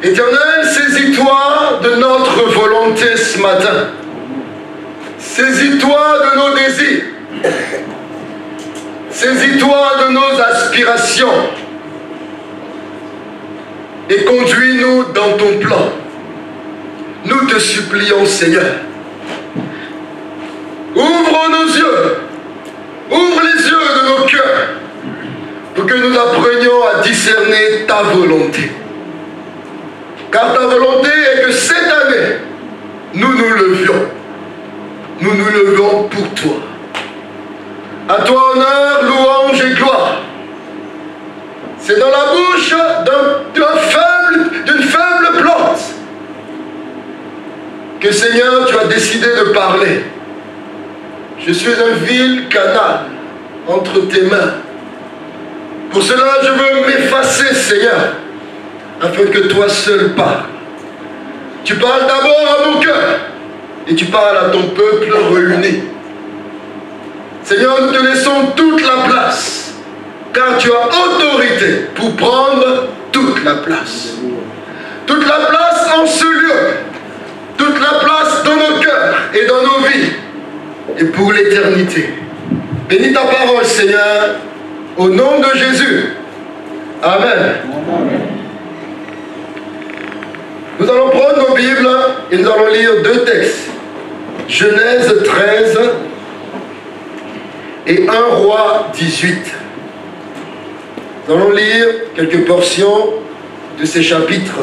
Éternel, saisis-toi de notre volonté ce matin. Saisis-toi de nos désirs. Saisis-toi de nos aspirations. Et conduis-nous dans ton plan. Nous te supplions, Seigneur. Ouvre nos yeux. Ouvre les yeux de nos cœurs pour que nous apprenions à discerner ta volonté. Car ta volonté est que cette année, nous nous levions. Nous nous levons pour toi. À toi honneur, louange et gloire. C'est dans la bouche d'une faible plante que, Seigneur, tu as décidé de parler. Je suis un vil canal entre tes mains. Pour cela, je veux m'effacer, Seigneur, afin que toi seul parles. Tu parles d'abord à mon cœur et tu parles à ton peuple réuni. Seigneur, nous te laissons toute la place, car tu as autorité pour prendre toute la place. Toute la place en ce lieu, toute la place dans nos cœurs et dans nos vies, et pour l'éternité. Bénis ta parole, Seigneur, au nom de Jésus. Amen. Nous allons prendre nos Bibles et nous allons lire deux textes. Genèse 13 et 1 Roi 18. Nous allons lire quelques portions de ces chapitres.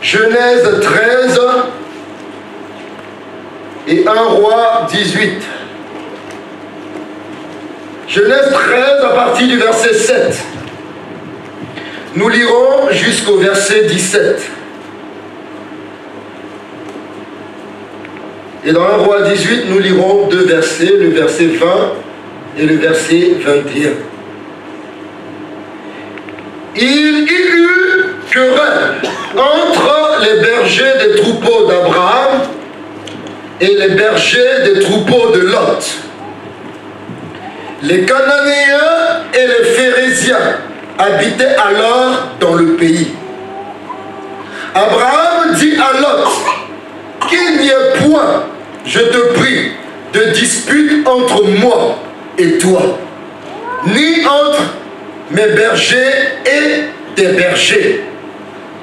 Genèse 13 et 1 Roi 18. Genèse 13 à partir du verset 7. Nous lirons jusqu'au verset 17. Et dans 1 Roi 18, nous lirons deux versets, le verset 20 et le verset 21. Il y eut querelle entre les bergers des troupeaux d'Abraham et les bergers des troupeaux de Lot. Les Cananéens et les Phérésiens habitaient alors dans le pays. Abraham dit à Lot, qu'il n'y ait point, je te prie, de dispute entre moi et toi, ni entre mes bergers et tes bergers,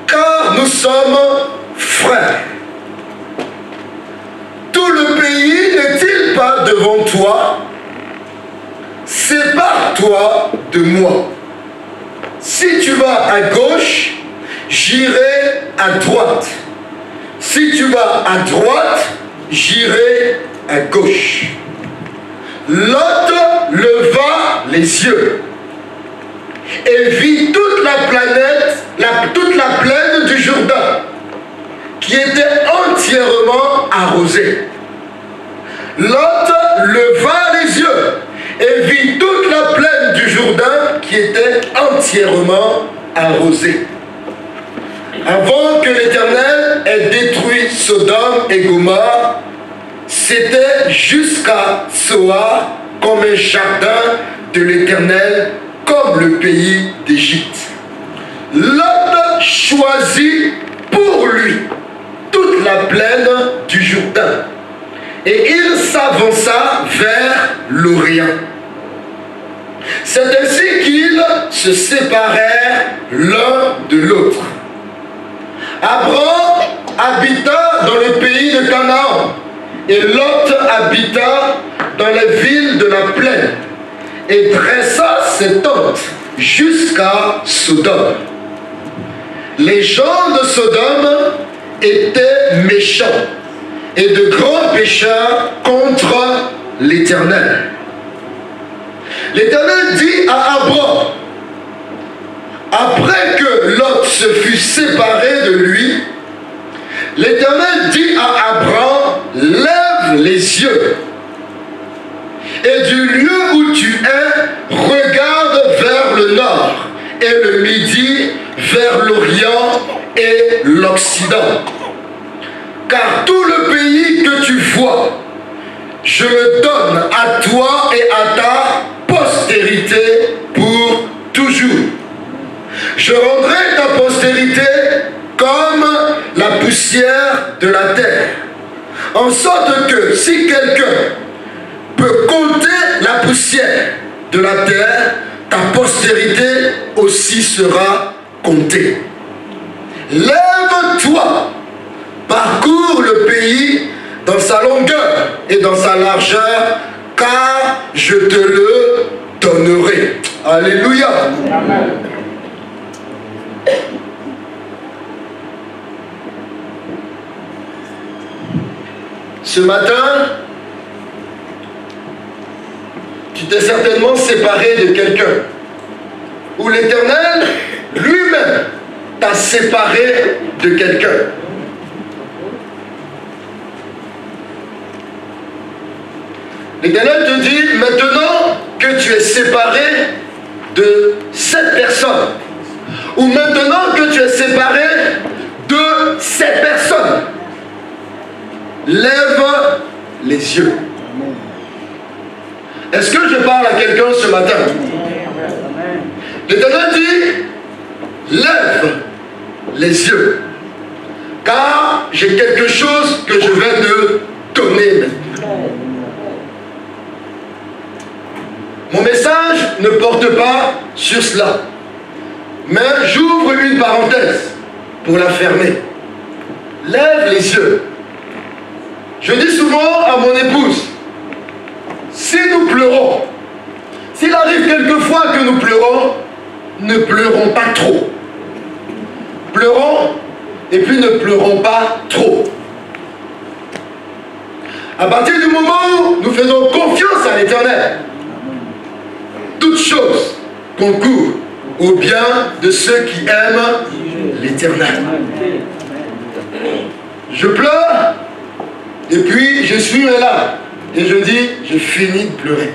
car nous sommes frères. Tout le pays n'est-il pas devant toi? Sépare-toi de moi. Si tu vas à gauche, j'irai à droite. Si tu vas à droite, j'irai à gauche. Lot leva les yeux et vit toute la planète, toute la plaine du Jourdain, qui était entièrement arrosée. Lot leva les yeux et vit toute la plaine du Jourdain qui était entièrement arrosée. Avant que l'Éternel ait détruit Sodome et Gomorrhe, c'était jusqu'à Soar comme un jardin de l'Éternel, comme le pays d'Égypte. Lot choisit pour lui toute la plaine du Jourdain, et il s'avança vers l'Orient. C'est ainsi qu'ils se séparèrent l'un de l'autre. Abraham habita dans le pays de Canaan, et Lot habita dans les villes de la plaine, et dressa ses tentes jusqu'à Sodome. Les gens de Sodome étaient méchants et de grands pécheurs contre l'Éternel. L'Éternel dit à Abraham, après que Lot se fut séparé de lui, l'Éternel dit à Abraham, lève les yeux, et du lieu où tu es, regarde vers le nord, et le midi vers l'Orient et l'Occident. Car tout le pays que tu vois, je le donne à toi et à ta postérité pour toujours. Je rendrai ta postérité comme la poussière de la terre. En sorte que si quelqu'un peut compter la poussière de la terre, ta postérité aussi sera comptée. Lève-toi, parcours le pays dans sa longueur et dans sa largeur, car je te le donnerai. Alléluia. Amen. Ce matin, tu t'es certainement séparé de quelqu'un, ou l'Éternel lui-même t'a séparé de quelqu'un. L'Éternel te dit, maintenant que tu es séparé de cette personne, ou maintenant que tu es séparé de cette personne, lève les yeux. Est-ce que je parle à quelqu'un ce matin? L'Éternel dit, lève les yeux, car j'ai quelque chose que je vais te donner maintenant. Mon message ne porte pas sur cela, mais j'ouvre une parenthèse pour la fermer. Lève les yeux. Je dis souvent à mon épouse, si nous pleurons, s'il arrive quelquefois que nous pleurons, ne pleurons pas trop. Pleurons et puis ne pleurons pas trop. À partir du moment où nous faisons confiance à l'Éternel, toutes choses concourent au bien de ceux qui aiment l'Éternel. Je pleure et puis je suis là et je dis, je finis de pleurer.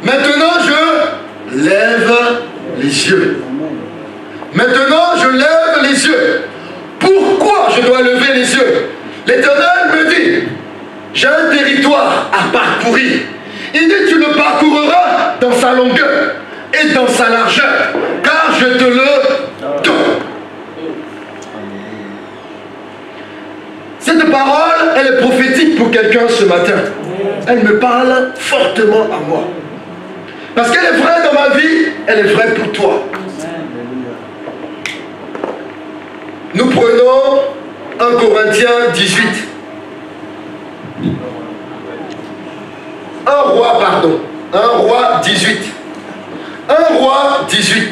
Maintenant, je lève les yeux. Maintenant, je lève les yeux. Pourquoi je dois lever les yeux? L'Éternel me dit, j'ai un territoire à parcourir. Il dit, tu le parcourras dans sa longueur et dans sa largeur, car je te le donne. Cette parole, elle est prophétique pour quelqu'un ce matin. Elle me parle fortement à moi. Parce qu'elle est vraie dans ma vie, elle est vraie pour toi. Nous prenons 1 Corinthiens 18. Un roi 18. 1 roi 18.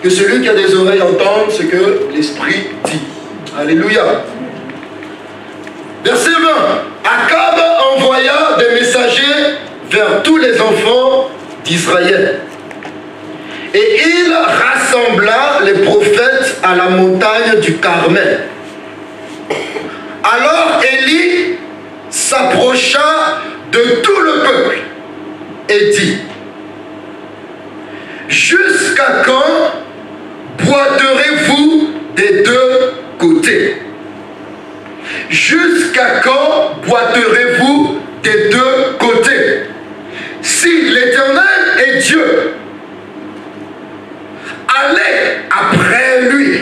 Que celui qui a des oreilles entende ce que l'Esprit dit. Alléluia. Verset 20. Akab envoya des messagers vers tous les enfants d'Israël. Et il rassembla les prophètes à la montagne du Carmel. Alors Élie s'approcha de tout le peuple et dit, jusqu'à quand boiterez-vous des deux côtés? Jusqu'à quand boiterez-vous des deux côtés? Si l'Éternel est Dieu, allez après lui.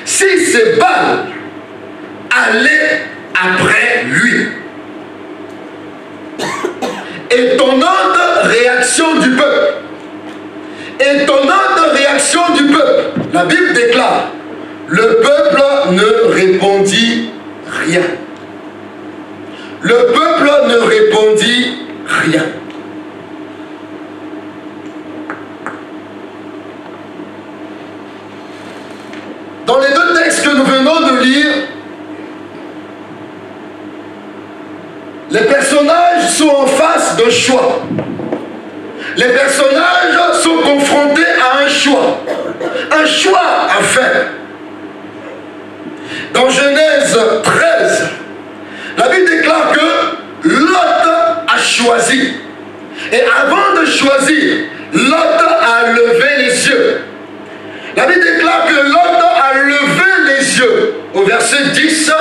Si c'est Baal, allez après lui. Étonnante réaction du peuple. Étonnante réaction du peuple. La Bible déclare, le peuple ne répondit rien. Le peuple ne répondit rien. Dans les deux textes que nous venons de lire, les personnages sont en face d'un choix. Les personnages sont confrontés à un choix. Un choix à faire. Dans Genèse 13, la Bible déclare que Lot a choisi. Et avant de choisir, Lot a levé les yeux. La Bible déclare que Lot a levé les yeux au verset 10.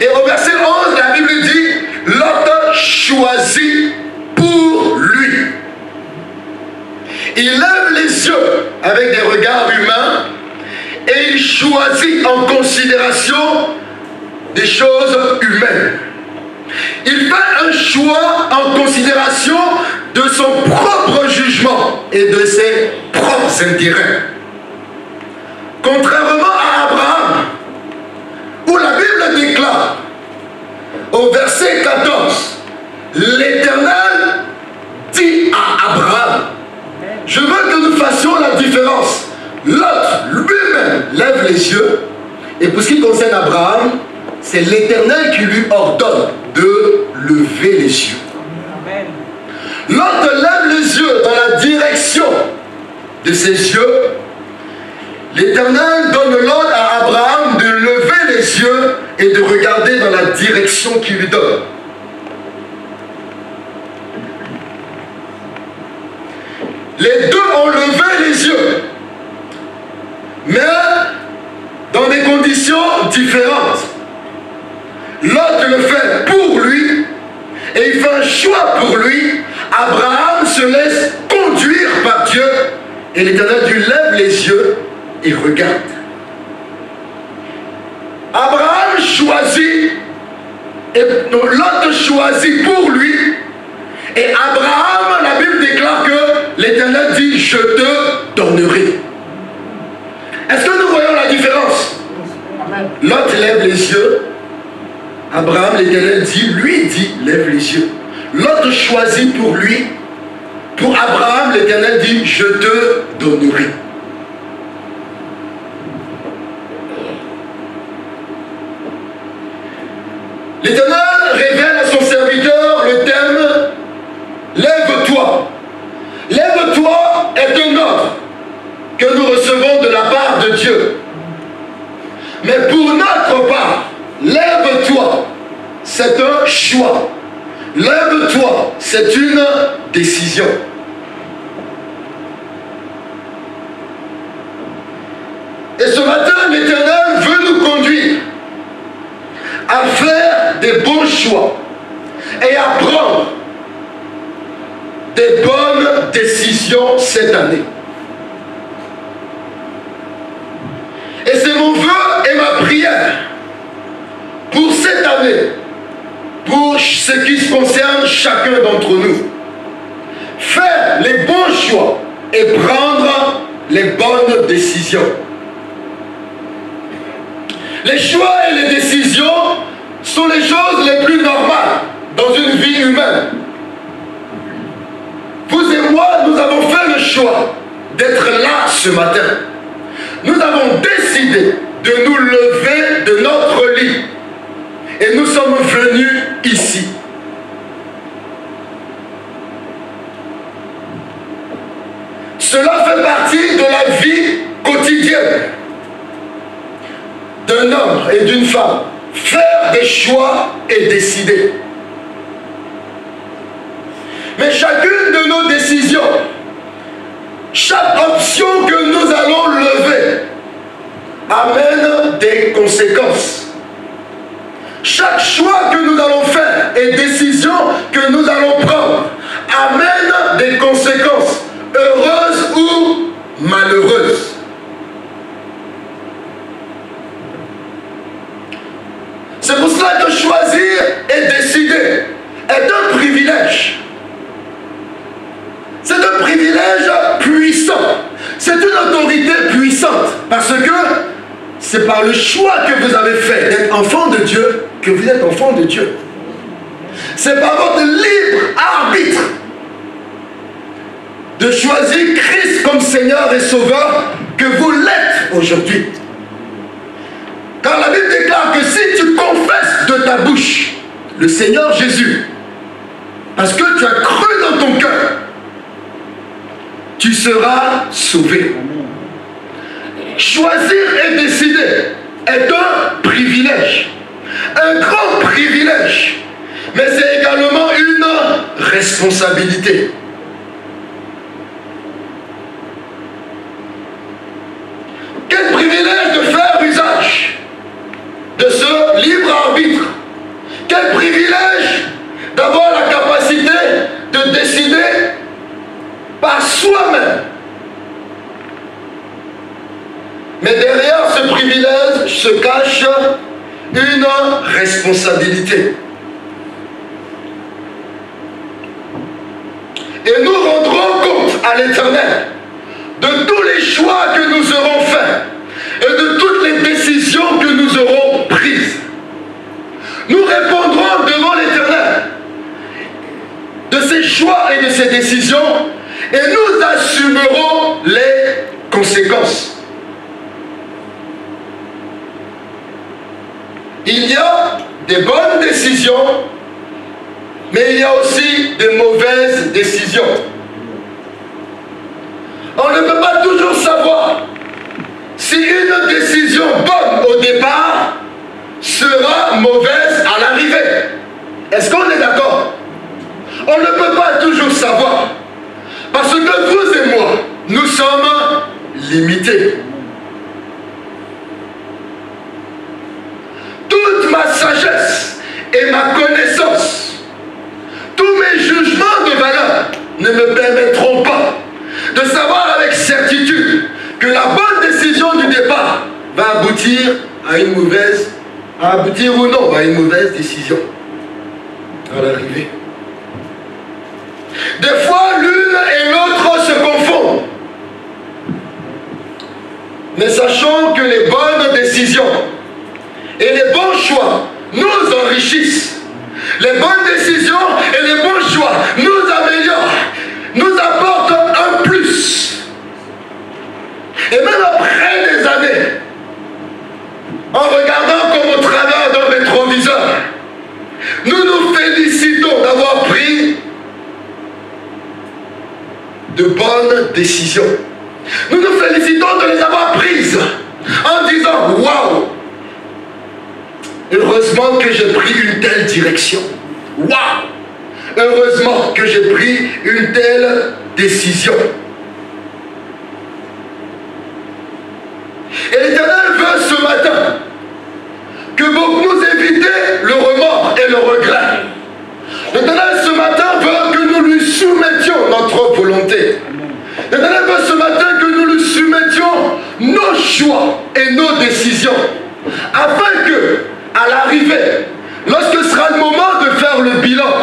Et au verset 11, la Bible dit, Lot choisit pour Il lève les yeux avec des regards humains et il choisit en considération des choses humaines. Il fait un choix en considération de son propre jugement et de ses propres intérêts. Contrairement à Abraham, où la Bible déclare au verset 14, l'Éternel dit à Abraham, je veux que nous fassions la différence. L'autre lui-même lève les yeux, et pour ce qui concerne Abraham, c'est l'Éternel qui lui ordonne de lever les yeux. L'autre lève les yeux dans la direction de ses yeux. L'Éternel donne l'ordre à Abraham de lever les yeux et de regarder dans la direction qu'il lui donne. Les deux ont levé les yeux, mais dans des conditions différentes. L'autre le fait pour lui et il fait un choix pour lui. Abraham se laisse conduire par Dieu et l'Éternel lui lève les yeux et regarde. Abraham choisit et l'autre choisit pour lui. Et Abraham, la Bible déclare que l'Éternel dit, je te donnerai. Est-ce que nous voyons la différence? L'autre lève les yeux. Abraham, l'Éternel lui dit, lève les yeux. L'autre choisit pour lui. Pour Abraham, l'Éternel dit, je te donnerai. L'Éternel révèle à son serviteur le thème « Lève-toi ». Lève-toi est un ordre que nous recevons de la part de Dieu. Mais pour notre part, lève-toi, c'est un choix. Lève-toi, c'est une décision. Et ce matin, l'Éternel veut nous conduire à faire des bons choix et à prendre des bonnes décisions cette année. Et c'est mon vœu et ma prière pour cette année, pour ce qui se concerne chacun d'entre nous. Faire les bons choix et prendre les bonnes décisions. Les choix et les décisions sont les choses les plus normales dans une vie humaine. Vous et moi, nous avons fait le choix d'être là ce matin. Nous avons décidé de nous lever de notre lit. Et nous sommes venus ici. Cela fait partie de la vie quotidienne d'un homme et d'une femme. Faire des choix et décider. Mais chacune de nos décisions, chaque option que nous allons lever, amène des conséquences. Chaque choix que nous allons faire et décision que nous allons prendre amène des conséquences, heureuses ou malheureuses. C'est pour cela que choisir et décider est un privilège. C'est un privilège puissant. C'est une autorité puissante. Parce que c'est par le choix que vous avez fait d'être enfant de Dieu que vous êtes enfant de Dieu. C'est par votre libre arbitre de choisir Christ comme Seigneur et Sauveur que vous l'êtes aujourd'hui. Car la Bible déclare que si tu confesses de ta bouche le Seigneur Jésus, parce que tu as cru dans ton cœur, tu seras sauvé. Choisir et décider est un privilège, un grand privilège, mais c'est également une responsabilité. Quel privilège de faire usage de ce libre arbitre. Quel privilège d'avoir la capacité de décider par soi-même soi-même. Mais derrière ce privilège se cache une responsabilité. Et nous rendrons compte à l'Éternel de tous les choix que nous aurons faits et de toutes les décisions que nous aurons prises. Nous répondrons devant l'Éternel de ces choix et de ces décisions et nous assumerons les conséquences. Il y a des bonnes décisions, mais il y a aussi des mauvaises décisions. On ne peut pas toujours savoir si une décision bonne au départ sera mauvaise à l'arrivée. Est-ce qu'on est d'accord? On ne peut pas toujours savoir. Parce que vous et moi, nous sommes limités. Toute ma sagesse et ma connaissance, tous mes jugements de valeur ne me permettront pas de savoir avec certitude que la bonne décision du départ va aboutir à une mauvaise, aboutir ou non à une mauvaise décision à l'arrivée. Des fois, l'une et l'autre se confondent. Mais sachons que les bonnes décisions et les bons choix nous enrichissent. Les bonnes décisions et les bons choix nous améliorent, nous apportent un plus. Et même après des années, en regardant comme au travers d'un rétroviseur, nous nous félicitons d'avoir pris de bonnes décisions. Nous nous félicitons de les avoir prises en disant « Waouh! Heureusement que j'ai pris une telle direction. Waouh! Heureusement que j'ai pris une telle décision. » Et l'Éternel veut ce matin que nous éviter le remords et le regret. L'Éternel ce matin veut que nous lui soumettions notre volonté. L'Éternel veut ce matin que nous lui soumettions nos choix et nos décisions, afin que, à l'arrivée, lorsque sera le moment de faire le bilan,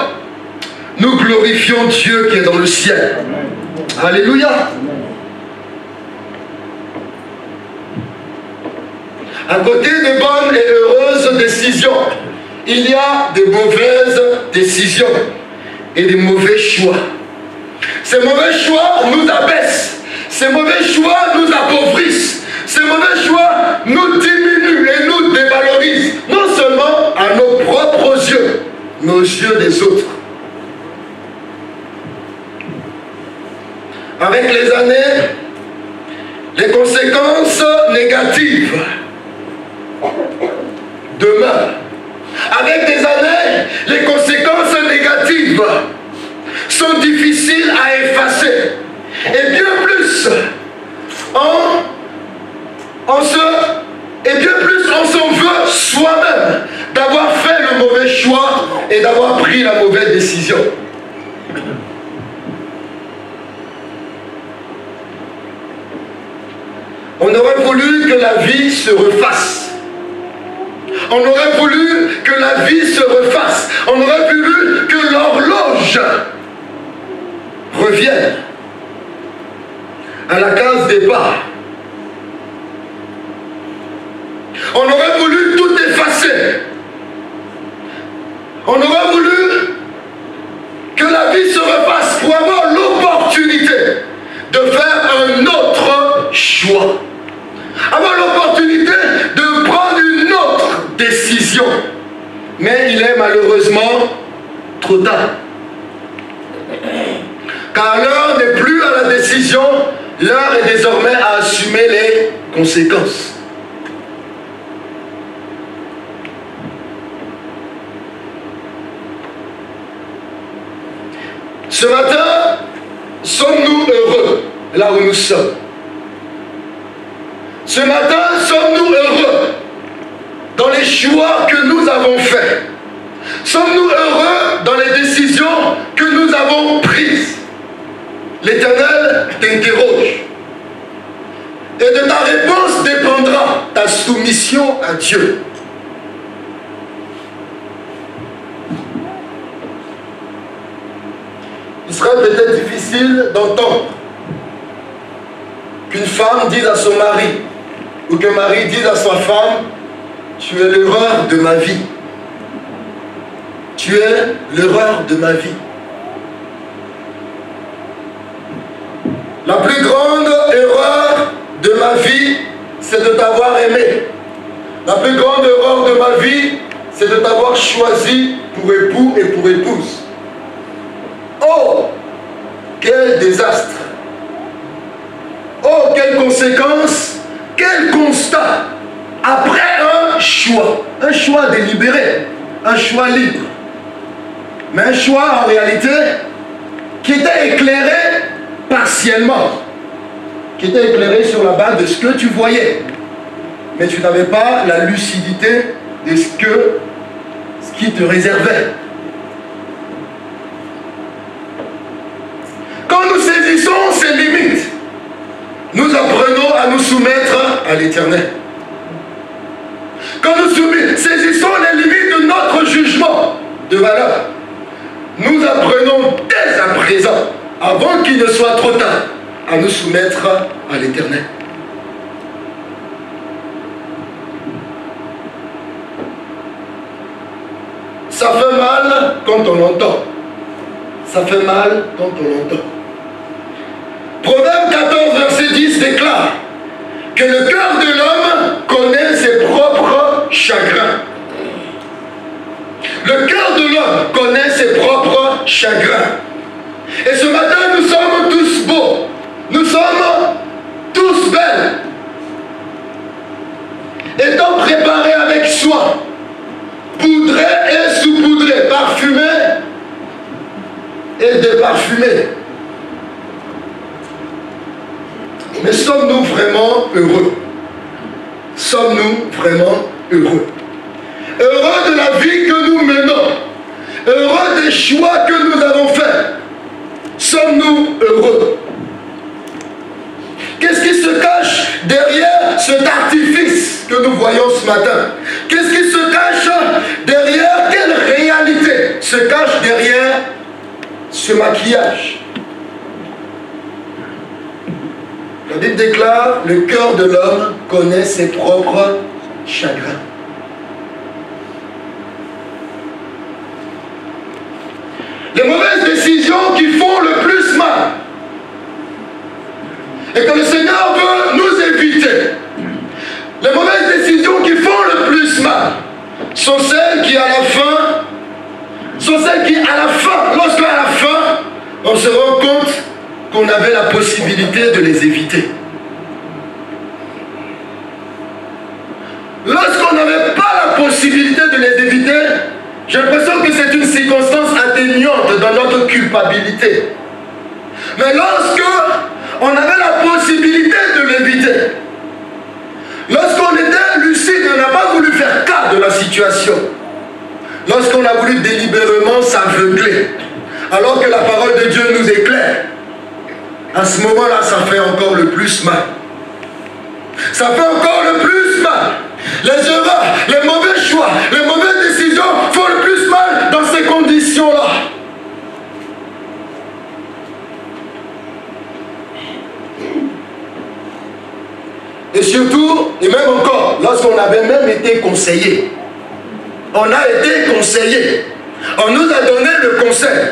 nous glorifions Dieu qui est dans le ciel. Alléluia. À côté des bonnes et heureuses décisions, il y a des mauvaises décisions et des mauvais choix. Ces mauvais choix nous abaissent. Ces mauvais choix nous appauvrissent. Ces mauvais choix nous diminuent et nous dévalorisent. Non seulement à nos propres yeux, mais aux yeux des autres. Avec les années, les conséquences négatives demeurent. Avec des années, les conséquences négatives sont difficiles à effacer. Et bien plus, on s'en veut soi-même d'avoir fait le mauvais choix et d'avoir pris la mauvaise décision. On aurait voulu que la vie se refasse. On aurait voulu que la vie se refasse. On aurait voulu que l'horloge revienne à la case départ. On aurait voulu tout effacer. On aurait voulu que la vie se refasse pour avoir l'opportunité de faire un autre choix. Avoir l'opportunité de prendre une autre décision. Mais il est malheureusement trop tard. Car l'heure n'est plus à la décision, l'heure est désormais à assumer les conséquences. Ce matin, sommes-nous heureux là où nous sommes? Ce matin, sommes-nous heureux dans les choix que nous avons faits? Sommes-nous heureux dans les décisions que nous avons prises? L'Éternel t'interroge. Et de ta réponse dépendra ta soumission à Dieu. Il serait peut-être difficile d'entendre qu'une femme dise à son mari, ou qu'un mari dise à sa femme, tu es l'erreur de ma vie. Tu es l'erreur de ma vie. La plus grande erreur de ma vie, c'est de t'avoir aimé. La plus grande erreur de ma vie, c'est de t'avoir choisi pour époux et pour épouse. Oh, quel désastre! Oh, quelles conséquences! Quel constat! Après un choix délibéré, un choix libre, mais un choix en réalité qui était éclairé partiellement, qui était éclairé sur la base de ce que tu voyais, mais tu n'avais pas la lucidité de ce qui te réservait. Quand nous saisissons ces limites, nous apprenons à nous soumettre à l'Éternel. Quand nous saisissons les limites de notre jugement de valeur, nous apprenons dès à présent, avant qu'il ne soit trop tard, à nous soumettre à l'Éternel. Ça fait mal quand on l'entend. Ça fait mal quand on l'entend. Proverbe 14, verset 10 déclare que le cœur de l'homme connaît ses propres chagrins. Le cœur de l'homme connaît ses propres chagrins. Et ce matin, nous sommes tous beaux. Nous sommes tous belles. Étant préparés avec soin, poudrés et saupoudrés, parfumés et déparfumés. Mais sommes-nous vraiment heureux? Sommes-nous vraiment heureux? Heureux de la vie que nous menons, heureux des choix que nous avons faits. Sommes-nous heureux? Qu'est-ce qui se cache derrière cet artifice que nous voyons ce matin? Qu'est-ce qui se cache derrière? Quelle réalité se cache derrière ce maquillage? La Bible déclare, le cœur de l'homme connaît ses propres chagrins. Les mauvaises décisions qui font le plus mal et que le Seigneur veut nous éviter, les mauvaises décisions qui font le plus mal sont celles qui à la fin, lorsqu'à la fin, on se rend compte qu'on avait la possibilité de les éviter. Lorsqu'on n'avait pas la possibilité de les éviter, j'ai l'impression que c'est une circonstance atténuante dans notre culpabilité. Mais lorsque on avait la possibilité de l'éviter, lorsqu'on était lucide, on n'a pas voulu faire cas de la situation, lorsqu'on a voulu délibérément s'aveugler, alors que la parole de Dieu nous éclaire, à ce moment-là, ça fait encore le plus mal. Ça fait encore le plus mal. Les erreurs, les mauvais choix, les mauvaises décisions font le plus mal dans ces conditions-là. Et surtout, et même encore, lorsqu'on avait même été conseillé. On a été conseillé. On nous a donné le conseil.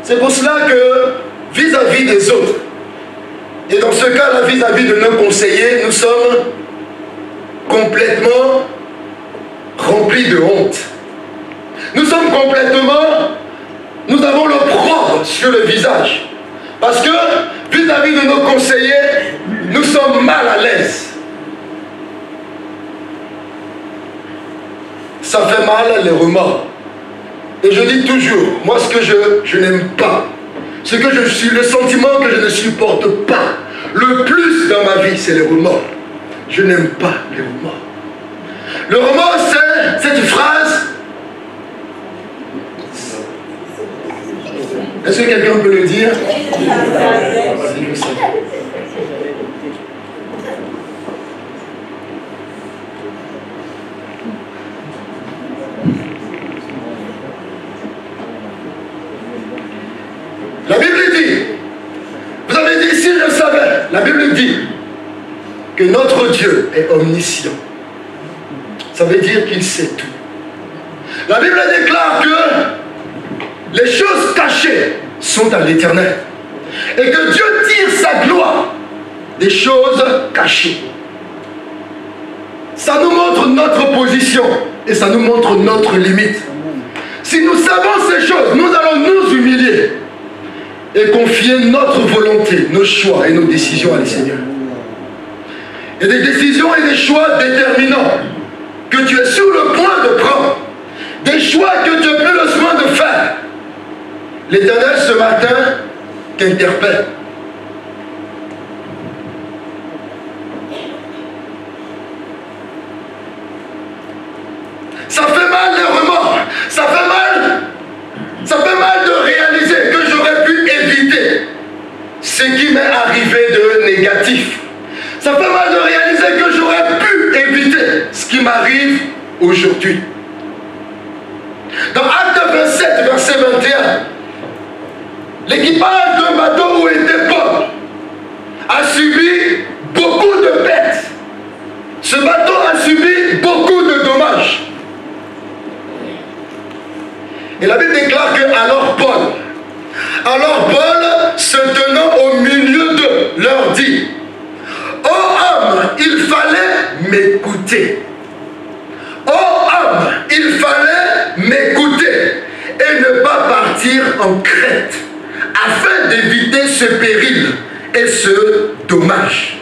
C'est pour cela que, vis-à-vis des autres, et dans ce cas-là, vis-à-vis de nos conseillers, nous sommes complètement remplis de honte. Nous sommes complètement, nous avons l'opprobre sur le visage. Parce que, vis-à-vis de nos conseillers, nous sommes mal à l'aise. Ça fait mal les remords. Et je dis toujours, moi ce que je n'aime pas, ce que je suis, le sentiment que je ne supporte pas, le plus dans ma vie, c'est les remords. Je n'aime pas les remords. Le remords, c'est cette phrase. Est-ce que quelqu'un peut le dire? La Bible dit, vous avez dit si je savais, la Bible dit que notre Dieu est omniscient. Ça veut dire qu'il sait tout. La Bible déclare que les choses cachées sont à l'Éternel et que Dieu tire sa gloire des choses cachées. Ça nous montre notre position et ça nous montre notre limite. Si nous savons ces choses, nous allons nous humilier et confier notre volonté, nos choix et nos décisions à le Seigneur. Et des décisions et des choix déterminants que tu es sur le point de prendre, des choix que tu n'as plus le soin de faire. L'Éternel ce matin t'interpelle. Ça fait mal les remords, ça fait mal de réaliser que j'aurais pu éviter ce qui m'est arrivé de négatif. Ça fait mal de réaliser que j'aurais pu éviter ce qui m'arrive aujourd'hui. Dans Acte 27, verset 21, l'équipage d'un bateau où était Paul a subi beaucoup de pertes. Ce bateau a subi beaucoup de dommages. Et la Bible déclare que alors Paul, se tenant au milieu d'eux, leur dit: ô homme, il fallait m'écouter. Ô homme, il fallait m'écouter et ne pas partir en Crète, afin d'éviter ce péril et ce dommage.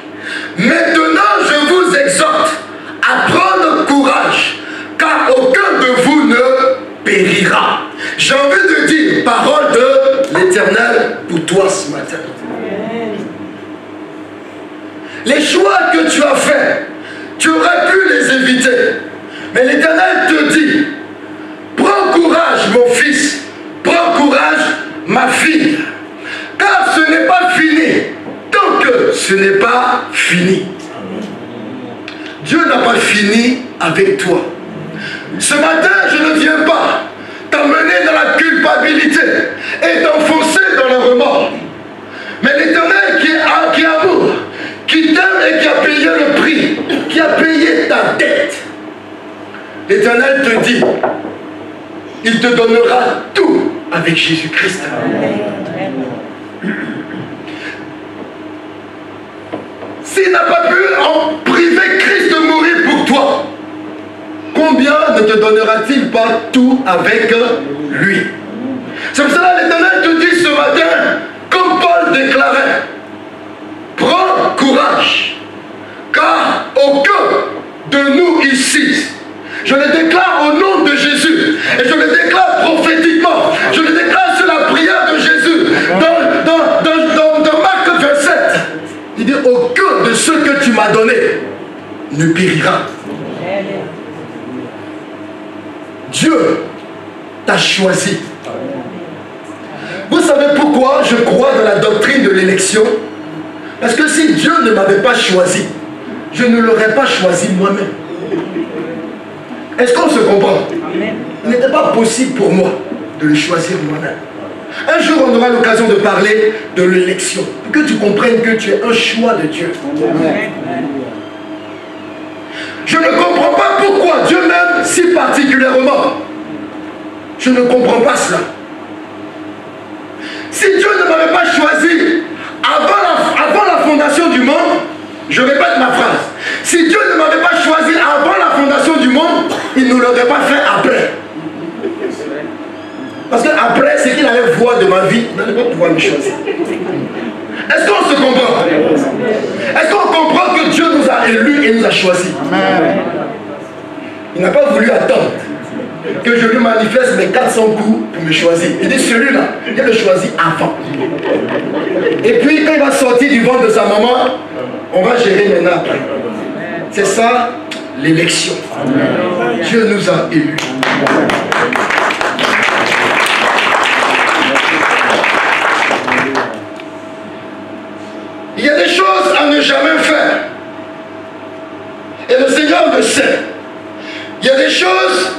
Maintenant, je vous exhorte à prendre courage, car aucun de vous ne périra. J'ai envie de dire, parole de l'Éternel pour toi ce matin. Les choix que tu as faits, tu aurais pu les éviter. Mais l'Éternel te dit, prends courage mon fils, prends courage ma fille, car ce n'est pas fini, tant que ce n'est pas fini. Dieu n'a pas fini avec toi. Ce matin, je ne viens pas t'emmener dans la culpabilité et t'enfoncer dans le remords. Mais l'Éternel qui est amour, qui t'aime et qui a payé le prix, qui a payé ta dette, l'Éternel te dit, il te donnera tout avec Jésus-Christ. S'il n'a pas pu en priver Christ de mourir pour toi, combien ne te donnera-t-il pas tout avec lui? C'est pour cela que l'Éternel te dit ce matin, comme Paul déclarait, prends courage, car aucun de nous ici, je le déclare au nom de Jésus, et je le déclare prophétiquement, je le déclare sur la prière de Jésus, dans Marc 27, il dit, aucun de ceux que tu m'as donné ne périra. Dieu t'a choisi. Vous savez pourquoi je crois dans la doctrine de l'élection? Parce que si Dieu ne m'avait pas choisi, je ne l'aurais pas choisi moi-même. Est-ce qu'on se comprend? Il n'était pas possible pour moi de le choisir moi-même. Un jour, on aura l'occasion de parler de l'élection. Pour que tu comprennes que tu es un choix de Dieu. Je ne comprends pas pourquoi Dieu m'aime si particulièrement. Je ne comprends pas cela. Si Dieu ne m'avait pas choisi avant la fondation du monde, je répète ma phrase. Si Dieu ne m'avait pas choisi avant la fondation du monde, il ne l'aurait pas fait après. Parce qu'après, ce qu'il allait voir de ma vie, il n'allait pas pouvoir me choisir. Est-ce qu'on se comprend? Est-ce qu'on comprend que Dieu nous a élus et nous a choisis? Il n'a pas voulu attendre que je lui manifeste mes 400 coups pour me choisir. Il dit celui-là, il le choisit avant. Et puis quand il va sortir du ventre de sa maman, on va gérer maintenant après. C'est ça l'élection. Dieu nous a élus. jamais faire. Et le Seigneur le sait. Il y a des choses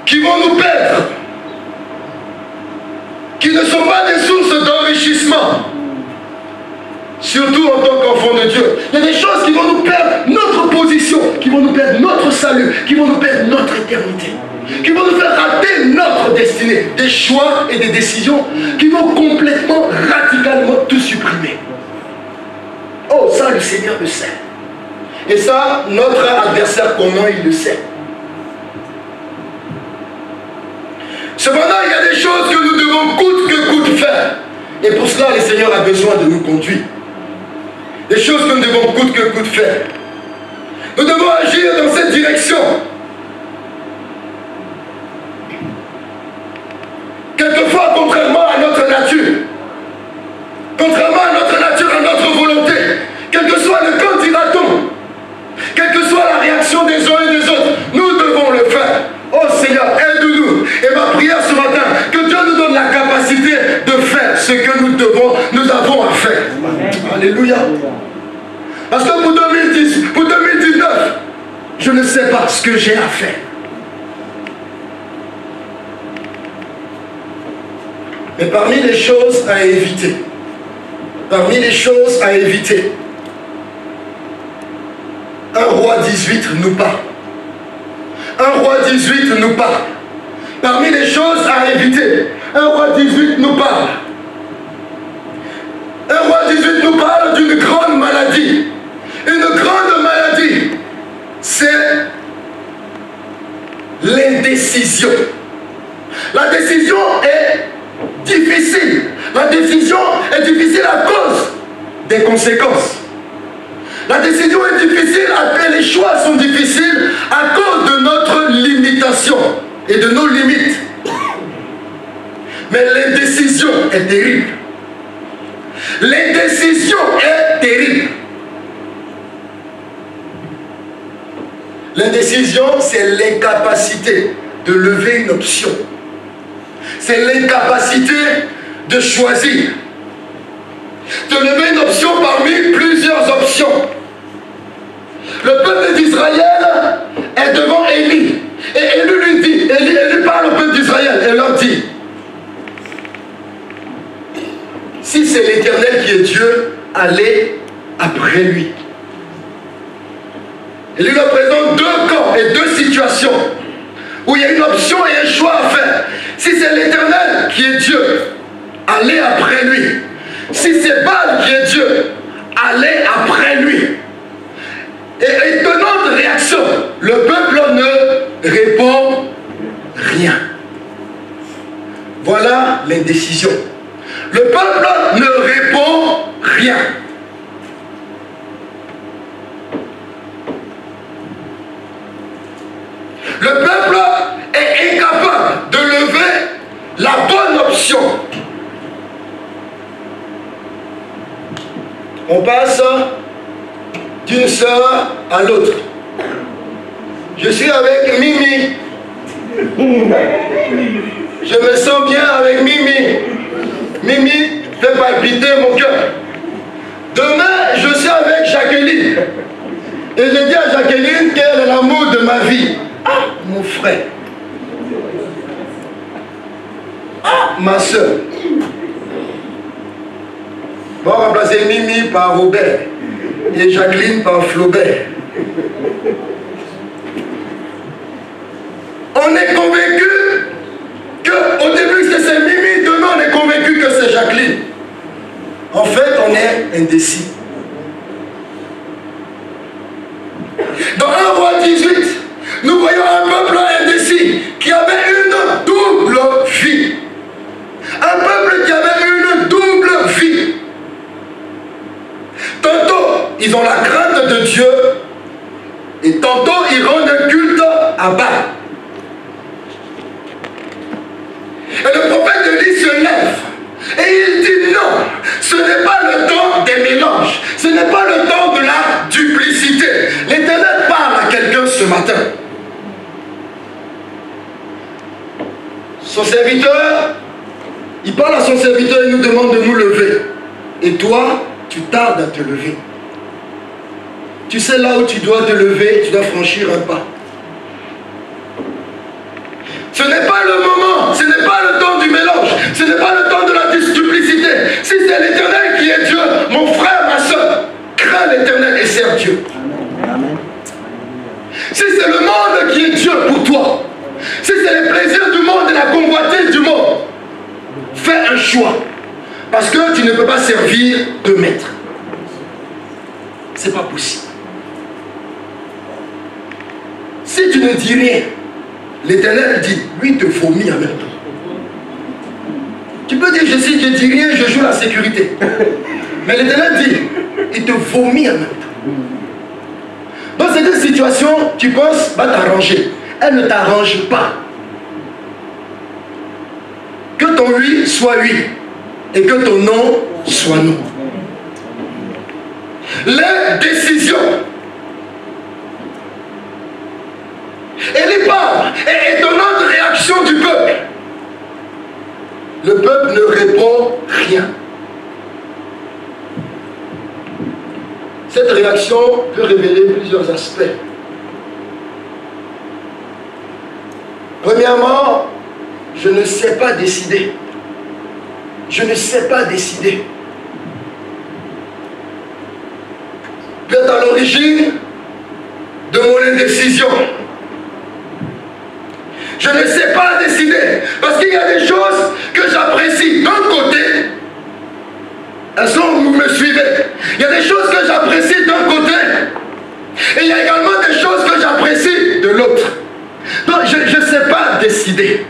qui vont nous perdre, qui ne sont pas des sources d'enrichissement, surtout en tant qu'enfant de Dieu. Il y a des choses qui vont nous perdre notre position, qui vont nous perdre notre salut, qui vont nous perdre notre éternité, qui vont nous faire rater notre destinée, des choix et des décisions qui vont complètement, radicalement tout supprimer. Oh, ça le Seigneur le sait. Et ça, notre adversaire commun, il le sait. Cependant, il y a des choses que nous devons coûte que coûte faire. Et pour cela, le Seigneur a besoin de nous conduire. Des choses que nous devons coûte que coûte faire. Nous devons agir dans cette direction. Quelquefois, contrairement à notre nature, à notre volonté, quel que soit le candidaton, quelle que soit la réaction des uns et des autres, nous devons le faire. Oh Seigneur, aide-nous. Et ma prière ce matin, que Dieu nous donne la capacité de faire ce que nous avons à faire. Alléluia. Parce que pour 2019, je ne sais pas ce que j'ai à faire. Mais parmi les choses à éviter, 1 Roi 18 nous parle. 1 Roi 18 nous parle. Parmi les choses à éviter, 1 Roi 18 nous parle. 1 Roi 18 nous parle d'une grande maladie. Une grande maladie, c'est l'indécision. La décision est difficile. La décision est difficile à cause des conséquences. La décision est difficile, les choix sont difficiles à cause de notre limitation et de nos limites. Mais l'indécision est terrible. L'indécision est terrible. L'indécision, c'est l'incapacité de lever une option. C'est l'incapacité de choisir. De lever une option parmi plusieurs options. Le peuple d'Israël est devant Élie. Et Élie lui dit, Élie parle au peuple d'Israël et leur dit, si c'est l'Éternel qui est Dieu, allez après lui. Il lui présente deux camps et deux situations où il y a une option et un choix à faire. Si c'est l'Éternel qui est Dieu, allez après lui. Si c'est Baal qui est Dieu, allez après lui. Et étonnante réaction, le peuple ne répond rien. Voilà l'indécision. Le peuple ne répond rien. Le peuple est incapable de lever la bonne option. On passe d'une sœur à l'autre. Je suis avec Mimi. Je me sens bien avec Mimi. Mimi fait palpiter mon cœur. Demain, je suis avec Jacqueline. Et je dis à Jacqueline qu'elle est l'amour de ma vie. Ah, mon frère. Ah, ma soeur. On va remplacer Mimi par Robert et Jacqueline par Flaubert. On est convaincu qu'au début c'est Mimi, demain on est convaincu que c'est Jacqueline. En fait, on est indécis. Dans 1 Roi 18, nous voyons un peuple indécis qui avait une double vie. Un peuple qui avait une double vie. Tantôt, ils ont la crainte de Dieu et tantôt, ils rendent un culte à Baal. Et le prophète Élie se lève et il dit non, ce n'est pas le temps des mélanges, ce n'est pas le temps de la duplicité. L'Éternel parle à quelqu'un ce matin. Son serviteur, il parle à son serviteur et nous demande de nous lever. Et toi, tu tardes à te lever. Tu sais là où tu dois te lever, tu dois franchir un pas. Ce n'est pas le moment, ce n'est pas le temps du mélange, ce n'est pas le temps de la duplicité. Si c'est l'Éternel qui est Dieu, mon frère, ma soeur, crains l'Éternel et sers Dieu. Amen. Si c'est le monde qui est Dieu pour toi, si c'est les plaisirs du monde et la convoitise du monde, fais un choix. Parce que tu ne peux pas servir de maître. C'est pas possible. Si tu ne dis rien, l'Éternel dit, lui te vomit en même temps. Tu peux dire, je dis rien, je joue la sécurité. Mais l'Éternel dit, il te vomit en même temps. Dans cette situation, tu penses, va t'arranger. Elle ne t'arrange pas. Que ton oui soit oui et que ton non soit non. Les décisions. Et les parts et étonnante réaction du peuple. Le peuple ne répond rien. Cette réaction peut révéler plusieurs aspects. Premièrement, je ne sais pas décider. Je ne sais pas décider. Peut-être à l'origine de mon indécision. Je ne sais pas décider. Parce qu'il y a des choses que j'apprécie. D'un côté, est-ce que vous me suivez? Il y a des choses que j'apprécie d'un côté. Et il y a également des choses que j'apprécie de l'autre. Donc je ne sais pas décider.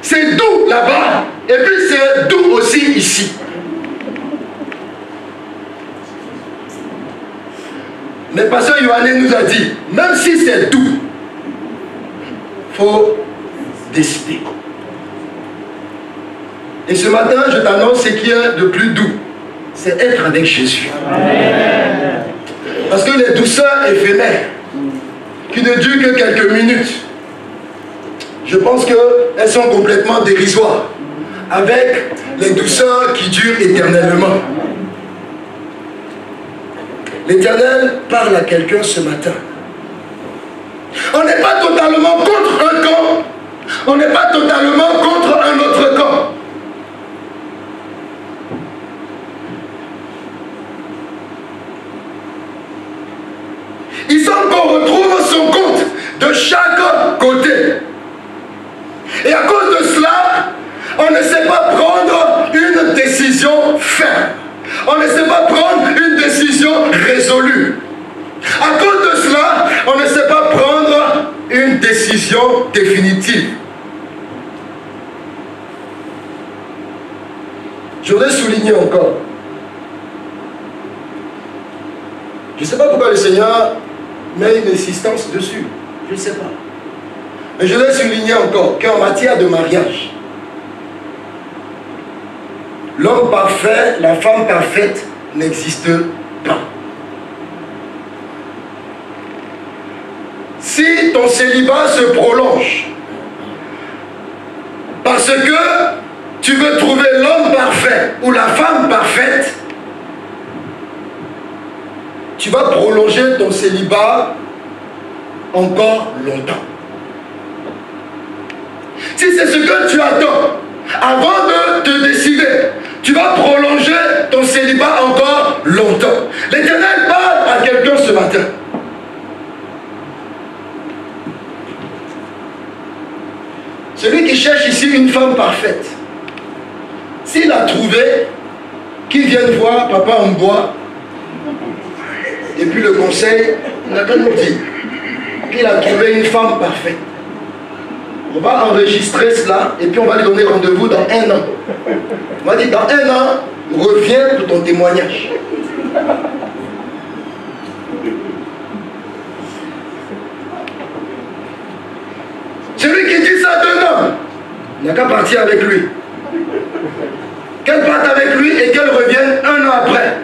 C'est doux là-bas. Et puis c'est doux aussi ici. Mais pasteur Yohanné nous a dit, même si c'est doux, il faut décider. Et ce matin, je t'annonce ce qui est de plus doux. C'est être avec Jésus. Amen. Parce que les douceurs éphémères, qui ne durent que quelques minutes, je pense qu'elles sont complètement dérisoires avec les douceurs qui durent éternellement. L'Éternel parle à quelqu'un ce matin. On n'est pas totalement contre un camp, on n'est pas totalement contre un autre camp. Il semble qu'on retrouve son compte de chaque côté. Et à cause de cela, on ne sait pas prendre une décision ferme. On ne sait pas prendre une décision résolue. À cause de cela, on ne sait pas prendre une décision définitive. Je voudrais souligner encore. Je ne sais pas pourquoi le Seigneur met une insistance dessus. Je ne sais pas. Mais je voudrais souligner encore qu'en matière de mariage, l'homme parfait, la femme parfaite n'existe pas. Si ton célibat se prolonge parce que tu veux trouver l'homme parfait ou la femme parfaite, tu vas prolonger ton célibat encore longtemps. Si c'est ce que tu attends avant de te décider, tu vas prolonger ton célibat encore longtemps. L'Éternel parle à quelqu'un ce matin. Celui qui cherche ici une femme parfaite, s'il a trouvé, qu'il vienne voir Papa Mboa, et puis le conseil, il n'a qu'à nous dire qu'il a trouvé une femme parfaite. On va enregistrer cela et puis on va lui donner rendez-vous dans 1 an. On va dire dans 1 an, reviens pour ton témoignage. Celui qui dit ça d'un homme, il n'a qu'à partir avec lui. Qu'elle parte avec lui et qu'elle revienne 1 an après.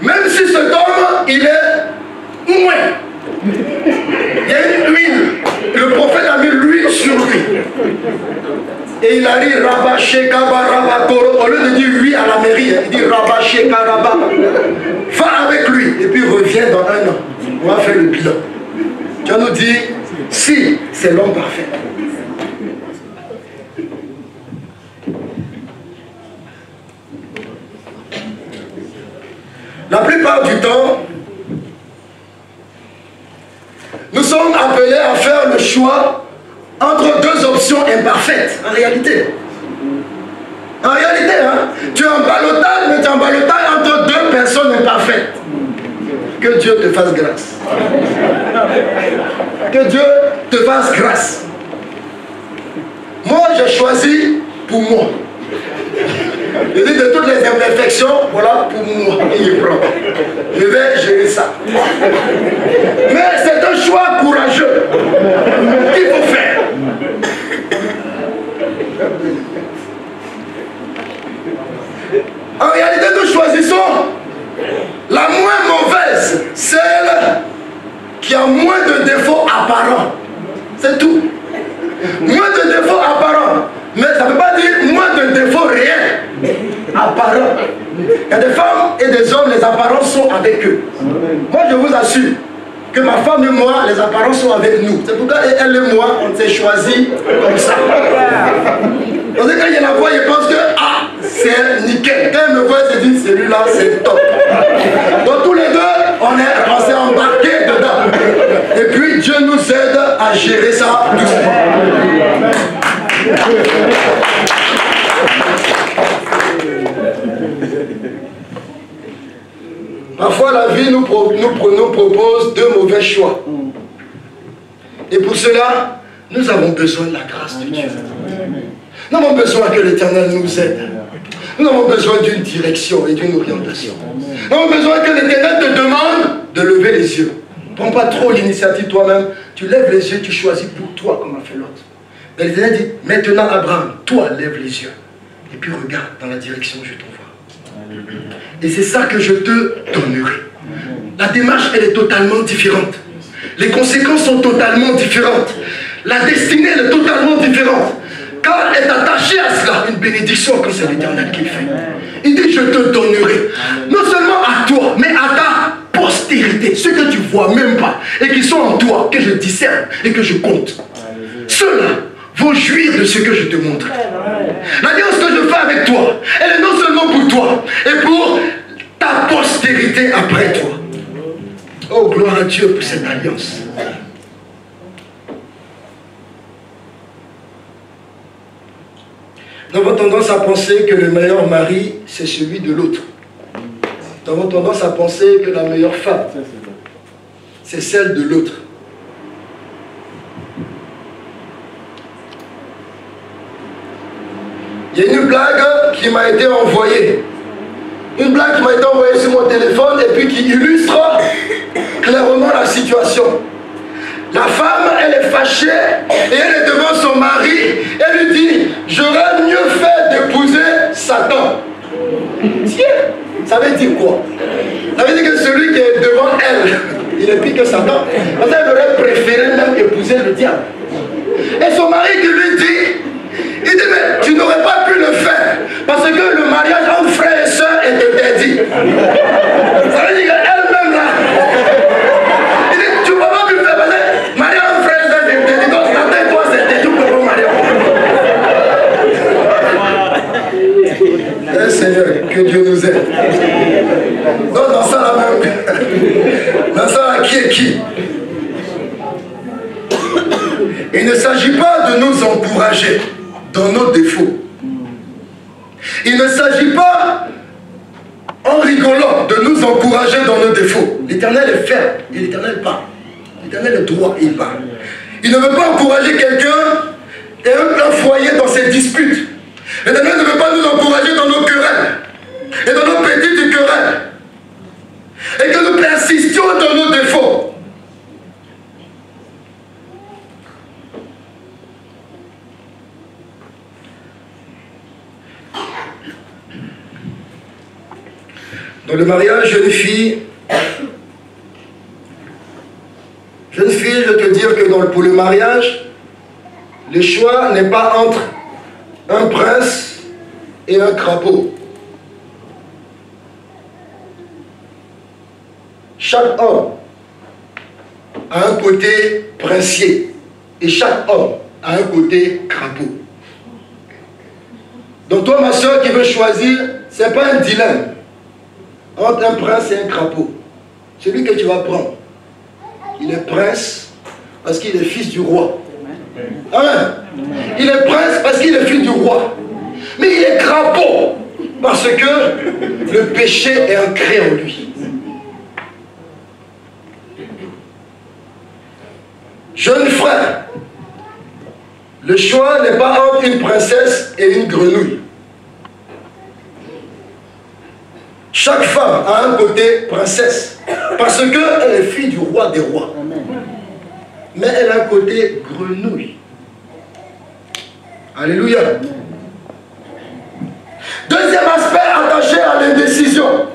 Même si cet homme, il est moins. Il y a une huile. Le prophète a mis l'huile sur lui. Et il a dit Rabaché Kabarabakoro. Au lieu de dire oui à la mairie, il dit Rabaché Karaba. Va avec lui et puis reviens dans 1 an. On va faire le bilan. Dieu nous dit si c'est l'homme parfait. La plupart du temps, nous sommes appelés à faire le choix entre 2 options imparfaites, en réalité. En réalité, hein, tu es en ballottage, mais tu es en ballottage entre 2 personnes imparfaites. Que Dieu te fasse grâce. Que Dieu te fasse grâce. Moi, j'ai choisi pour moi. Je dis de toutes les imperfections, voilà pour moi. Il est prend. Je vais gérer ça. Mais c'est un choix courageux qu'il faut faire. En réalité, nous choisissons la moins mauvaise, celle qui a moins de défauts apparents. C'est tout. Moins de défauts apparents. Mais ça ne veut pas dire moins de défauts réels. Apparents. Il y a des femmes et des hommes, les apparences sont avec eux. Moi, je vous assure que ma femme et moi, les apparences sont avec nous. C'est pourquoi elle et moi, on s'est choisis comme ça. Parce que quand il la voit, il pense que ah, c'est nickel. Quand elle me voit, elle se dit celui-là, c'est top. Donc tous les deux, on s'est embarqués dedans. Et puis Dieu nous aide à gérer ça doucement. Parfois la vie nous propose 2 mauvais choix. Et pour cela, nous avons besoin de la grâce de Dieu. Nous avons besoin que l'Éternel nous aide. Nous avons besoin d'une direction et d'une orientation. Nous avons besoin que l'Éternel te demande de lever les yeux. Ne prends pas trop l'initiative toi-même. Tu lèves les yeux, tu choisis pour toi comme a fait l'autre. Mais l'Éternel dit, maintenant Abraham, toi lève les yeux. Et puis regarde dans la direction où je t'envoie. Et c'est ça que je te donnerai. La démarche, elle est totalement différente. Les conséquences sont totalement différentes. La destinée, elle est totalement différente. Car est attachée à cela une bénédiction quand c'est l'Éternel qui fait. Il dit, je te donnerai. Non seulement à toi, mais à ta postérité. Ceux que tu ne vois même pas et qui sont en toi, que je discerne et que je compte. Ceux-là vont jouir de ce que je te montre. L'alliance que je fais avec toi, elle est non seulement pour toi, et pour ta postérité après toi. Oh, gloire à Dieu pour cette alliance. Nous avons tendance à penser que le meilleur mari, c'est celui de l'autre. Nous avons tendance à penser que la meilleure femme, c'est celle de l'autre. Il y a une blague qui m'a été envoyée. Une blague qui m'a été envoyée sur mon téléphone et puis qui illustre clairement la situation. La femme, elle est fâchée et elle est devant son mari. Elle lui dit, j'aurais mieux fait d'épouser Satan. Tiens, ça veut dire quoi? Ça veut dire que celui qui est devant elle, il est pire que Satan. Parce qu'elle aurait préféré même épouser le diable. Et son mari qui lui dit, il dit, mais tu n'aurais pas pu le faire. Parce que le mariage entre frères et sœurs est interdit. Ça veut dire qu'elle-même là, il dit, tu ne vas pas pu le faire. Parce que mariage entre frères et sœurs est interdit. Donc Satan et toi, c'est interdit pour le mariage. Eh Seigneur, que Dieu nous aide. Donc dans ça là même, dans ça là, qui est qui? Il ne s'agit pas de nous encourager dans nos défauts. Il ne s'agit pas, en rigolant, de nous encourager dans nos défauts. L'Éternel est ferme et l'Éternel parle. L'Éternel est droit et il parle. Il ne veut pas encourager quelqu'un et un foyer dans ses disputes. L'Éternel ne veut pas nous encourager dans nos querelles et dans nos petites querelles. Et que nous persistions dans nos défauts. Dans le mariage, jeune fille, je veux te dire que pour le mariage, le choix n'est pas entre un prince et un crapaud. Chaque homme a un côté princier et chaque homme a un côté crapaud. Donc toi, ma soeur, qui veut choisir, ce n'est pas un dilemme entre un prince et un crapaud. Celui que tu vas prendre, il est prince parce qu'il est fils du roi. Amen. Il est prince parce qu'il est fils du roi. Mais il est crapaud parce que le péché est ancré en lui. Jeune frère, le choix n'est pas entre une princesse et une grenouille. Chaque femme a un côté princesse parce qu'elle est fille du roi des rois. Mais elle a un côté grenouille. Alléluia. Deuxième aspect attaché à l'indécision.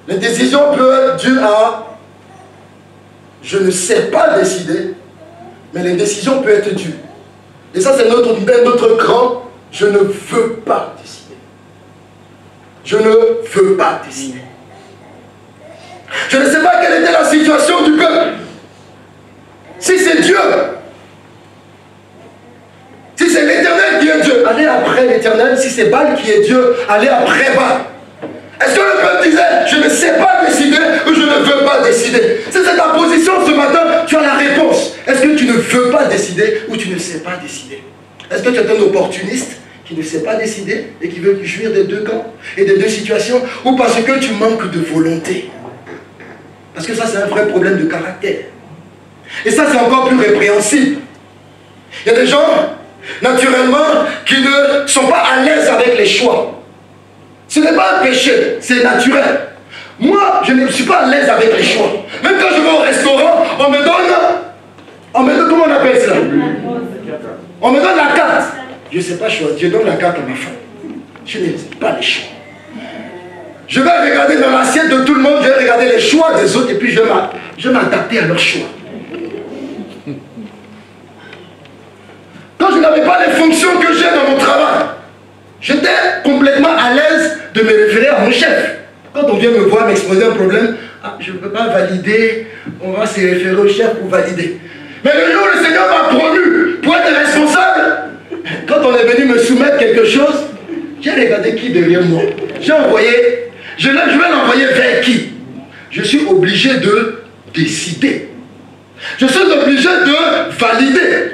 L'indécision peut être due à je ne sais pas décider, mais l'indécision peut être due. Et ça, c'est notre cran. Je ne veux pas décider. Je ne veux pas décider. Je ne sais pas quelle était la situation du peuple. Si c'est Dieu, si c'est l'Éternel qui est Dieu, allez après l'Éternel. Si c'est Baal qui est Dieu, allez après Baal. Est-ce que le peuple disait, je ne sais pas décider ou je ne veux pas décider? Si c'est ta position ce matin, tu as la réponse. Est-ce que tu ne veux pas décider ou tu ne sais pas décider? Est-ce que tu es un opportuniste qui ne sait pas décider et qui veut jouir des deux camps et des deux situations, ou parce que tu manques de volonté? Parce que ça, c'est un vrai problème de caractère. Et ça, c'est encore plus répréhensible. Il y a des gens, naturellement, qui ne sont pas à l'aise avec les choix. Ce n'est pas un péché, c'est naturel. Moi, je ne suis pas à l'aise avec les choix. Même quand je vais au restaurant, on me donne, comment on appelle ça? On me donne la carte. Je ne sais pas choisir, je donne la carte à ma femme. Je n'aime pas les choix. Je vais regarder dans l'assiette de tout le monde, je vais regarder les choix des autres et puis je vais m'adapter à leurs choix. Quand je n'avais pas les fonctions que j'ai dans mon travail, j'étais complètement à l'aise de me référer à mon chef. Quand on vient me voir m'exposer un problème, ah, je ne peux pas valider, on va se référer au chef pour valider. Mais le jour où le Seigneur m'a promu pour être responsable, quand on est venu me soumettre quelque chose, j'ai regardé qui derrière moi. J'ai envoyé, je vais l'envoyer vers qui? Je suis obligé de décider. Je suis obligé de valider.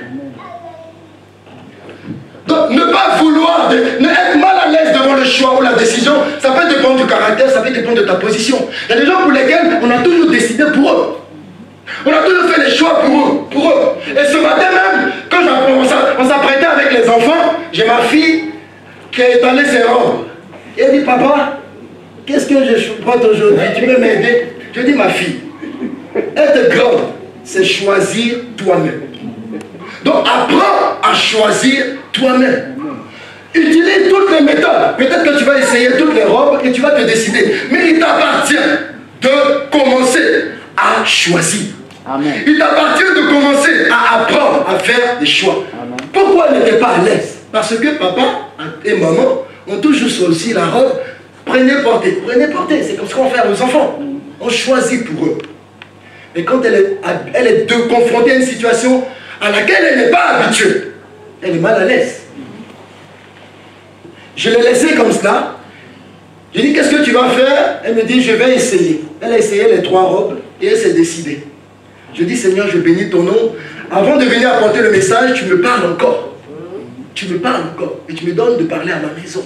Donc, ne pas vouloir, ne être mal à l'aise devant le choix ou la décision, ça peut dépendre du caractère, ça peut dépendre de ta position. Il y a des gens pour lesquels on a toujours décidé pour eux. On a toujours fait les choix pour eux. Et ce matin même, quand on s'apprêtait avec les enfants, j'ai ma fille qui a étalé ses robes. Et elle dit, papa, qu'est-ce que je porte aujourd'hui? Tu peux m'aider? Je dis, ma fille, être grande, c'est choisir toi-même. Donc apprends à choisir toi-même. Utilise toutes les méthodes. Peut-être que tu vas essayer toutes les robes et tu vas te décider. Mais il t'appartient de commencer à choisir. Amen. Il t'appartient de commencer à apprendre à faire des choix. Amen. Pourquoi elle n'était pas à l'aise? Parce que papa et maman ont toujours choisi la robe. Prenez portée. Prenez portée. C'est comme ce qu'on fait à nos enfants. On choisit pour eux. Et quand elle est confrontée à une situation à laquelle elle n'est pas habituée, elle est mal à l'aise. Je l'ai laissée comme cela. J'ai dit, qu'est-ce que tu vas faire? Elle me dit, je vais essayer. Elle a essayé les 3 robes et elle s'est décidée. Je dis, Seigneur, je bénis ton nom. Avant de venir apporter le message, tu me parles encore. Tu me parles encore. Et tu me donnes de parler à ma maison.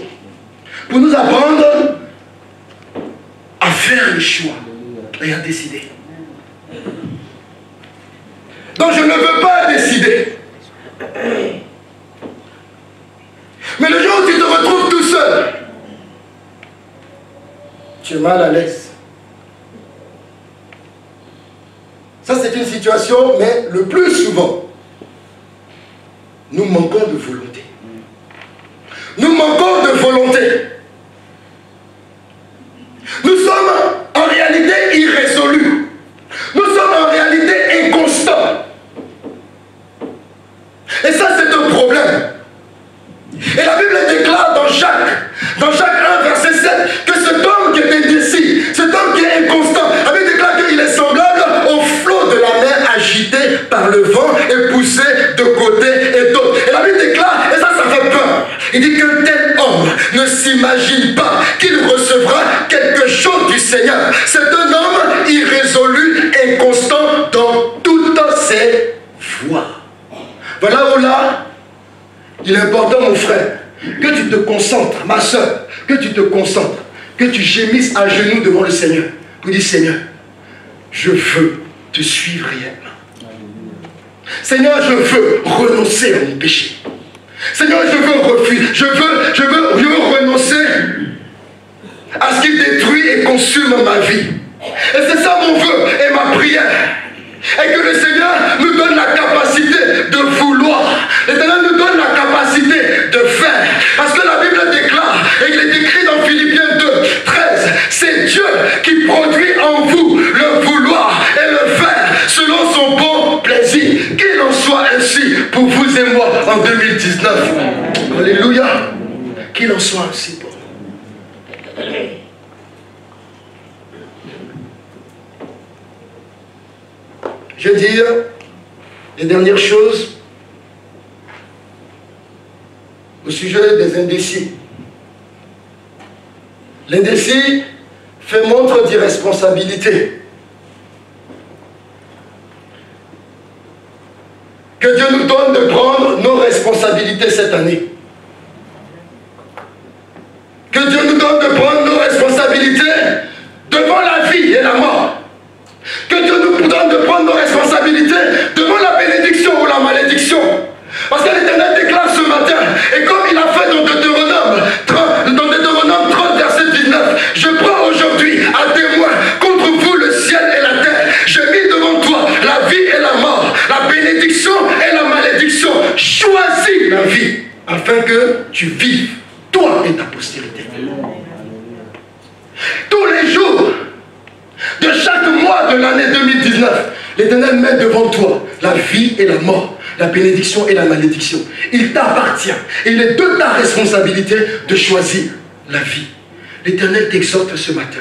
Pour nous apprendre à faire le choix et à décider. Donc je ne veux pas décider. Mais le jour où tu te retrouves tout seul, tu es mal à l'aise. Ça c'est une situation, mais le plus souvent, nous manquons de volonté. Nous manquons de volonté. Nous sommes en réalité irrésolus. Nous sommes en réalité inconstants. Et n'imagine pas qu'il recevra quelque chose du Seigneur. C'est un homme irrésolu et constant dans toutes ses voies. Voilà où là, il est important, mon frère, que tu te concentres, ma soeur, que tu te concentres, que tu gémisses à genoux devant le Seigneur. Pour dire, Seigneur, je veux te suivre réellement. Seigneur, je veux renoncer à mon péché. Seigneur, je veux refuser, je veux renoncer à ce qui détruit et consume ma vie. Et c'est ça mon vœu et ma prière. Et que le Seigneur nous donne la capacité de vouloir. L'Éternel nous donne la capacité de faire. Parce que la Bible déclare, et il est écrit dans Philippiens 2, 13, c'est Dieu qui produit en vous le vouloir et le faire selon son bon plaisir. Qu'il en soit ainsi pour vous et moi en 2019. Alléluia. Qu'il en soit ainsi pour nous. Je vais dire les dernières choses au sujet des indécis. L'indécis fait montre d'irresponsabilité. Que Dieu nous donne de prendre nos responsabilités cette année. Que Dieu nous donne de prendre nos responsabilités devant la vie et la mort. Que Dieu nous donne de prendre nos responsabilités devant la bénédiction ou la malédiction. Parce que l'Éternel déclare ce matin, et comme il a fait dans Deutéronome 30, verset 19, je prends aujourd'hui à témoin contre vous le ciel et la terre. J'ai mis devant toi la vie et la mort, la bénédiction et la malédiction. Choisis la vie afin que tu vives, toi et ta postérité. Tous les jours de chaque mois de l'année 2019, l'Éternel met devant toi la vie et la mort, la bénédiction et la malédiction. Il t'appartient. Il est de ta responsabilité de choisir la vie. L'Éternel t'exhorte ce matin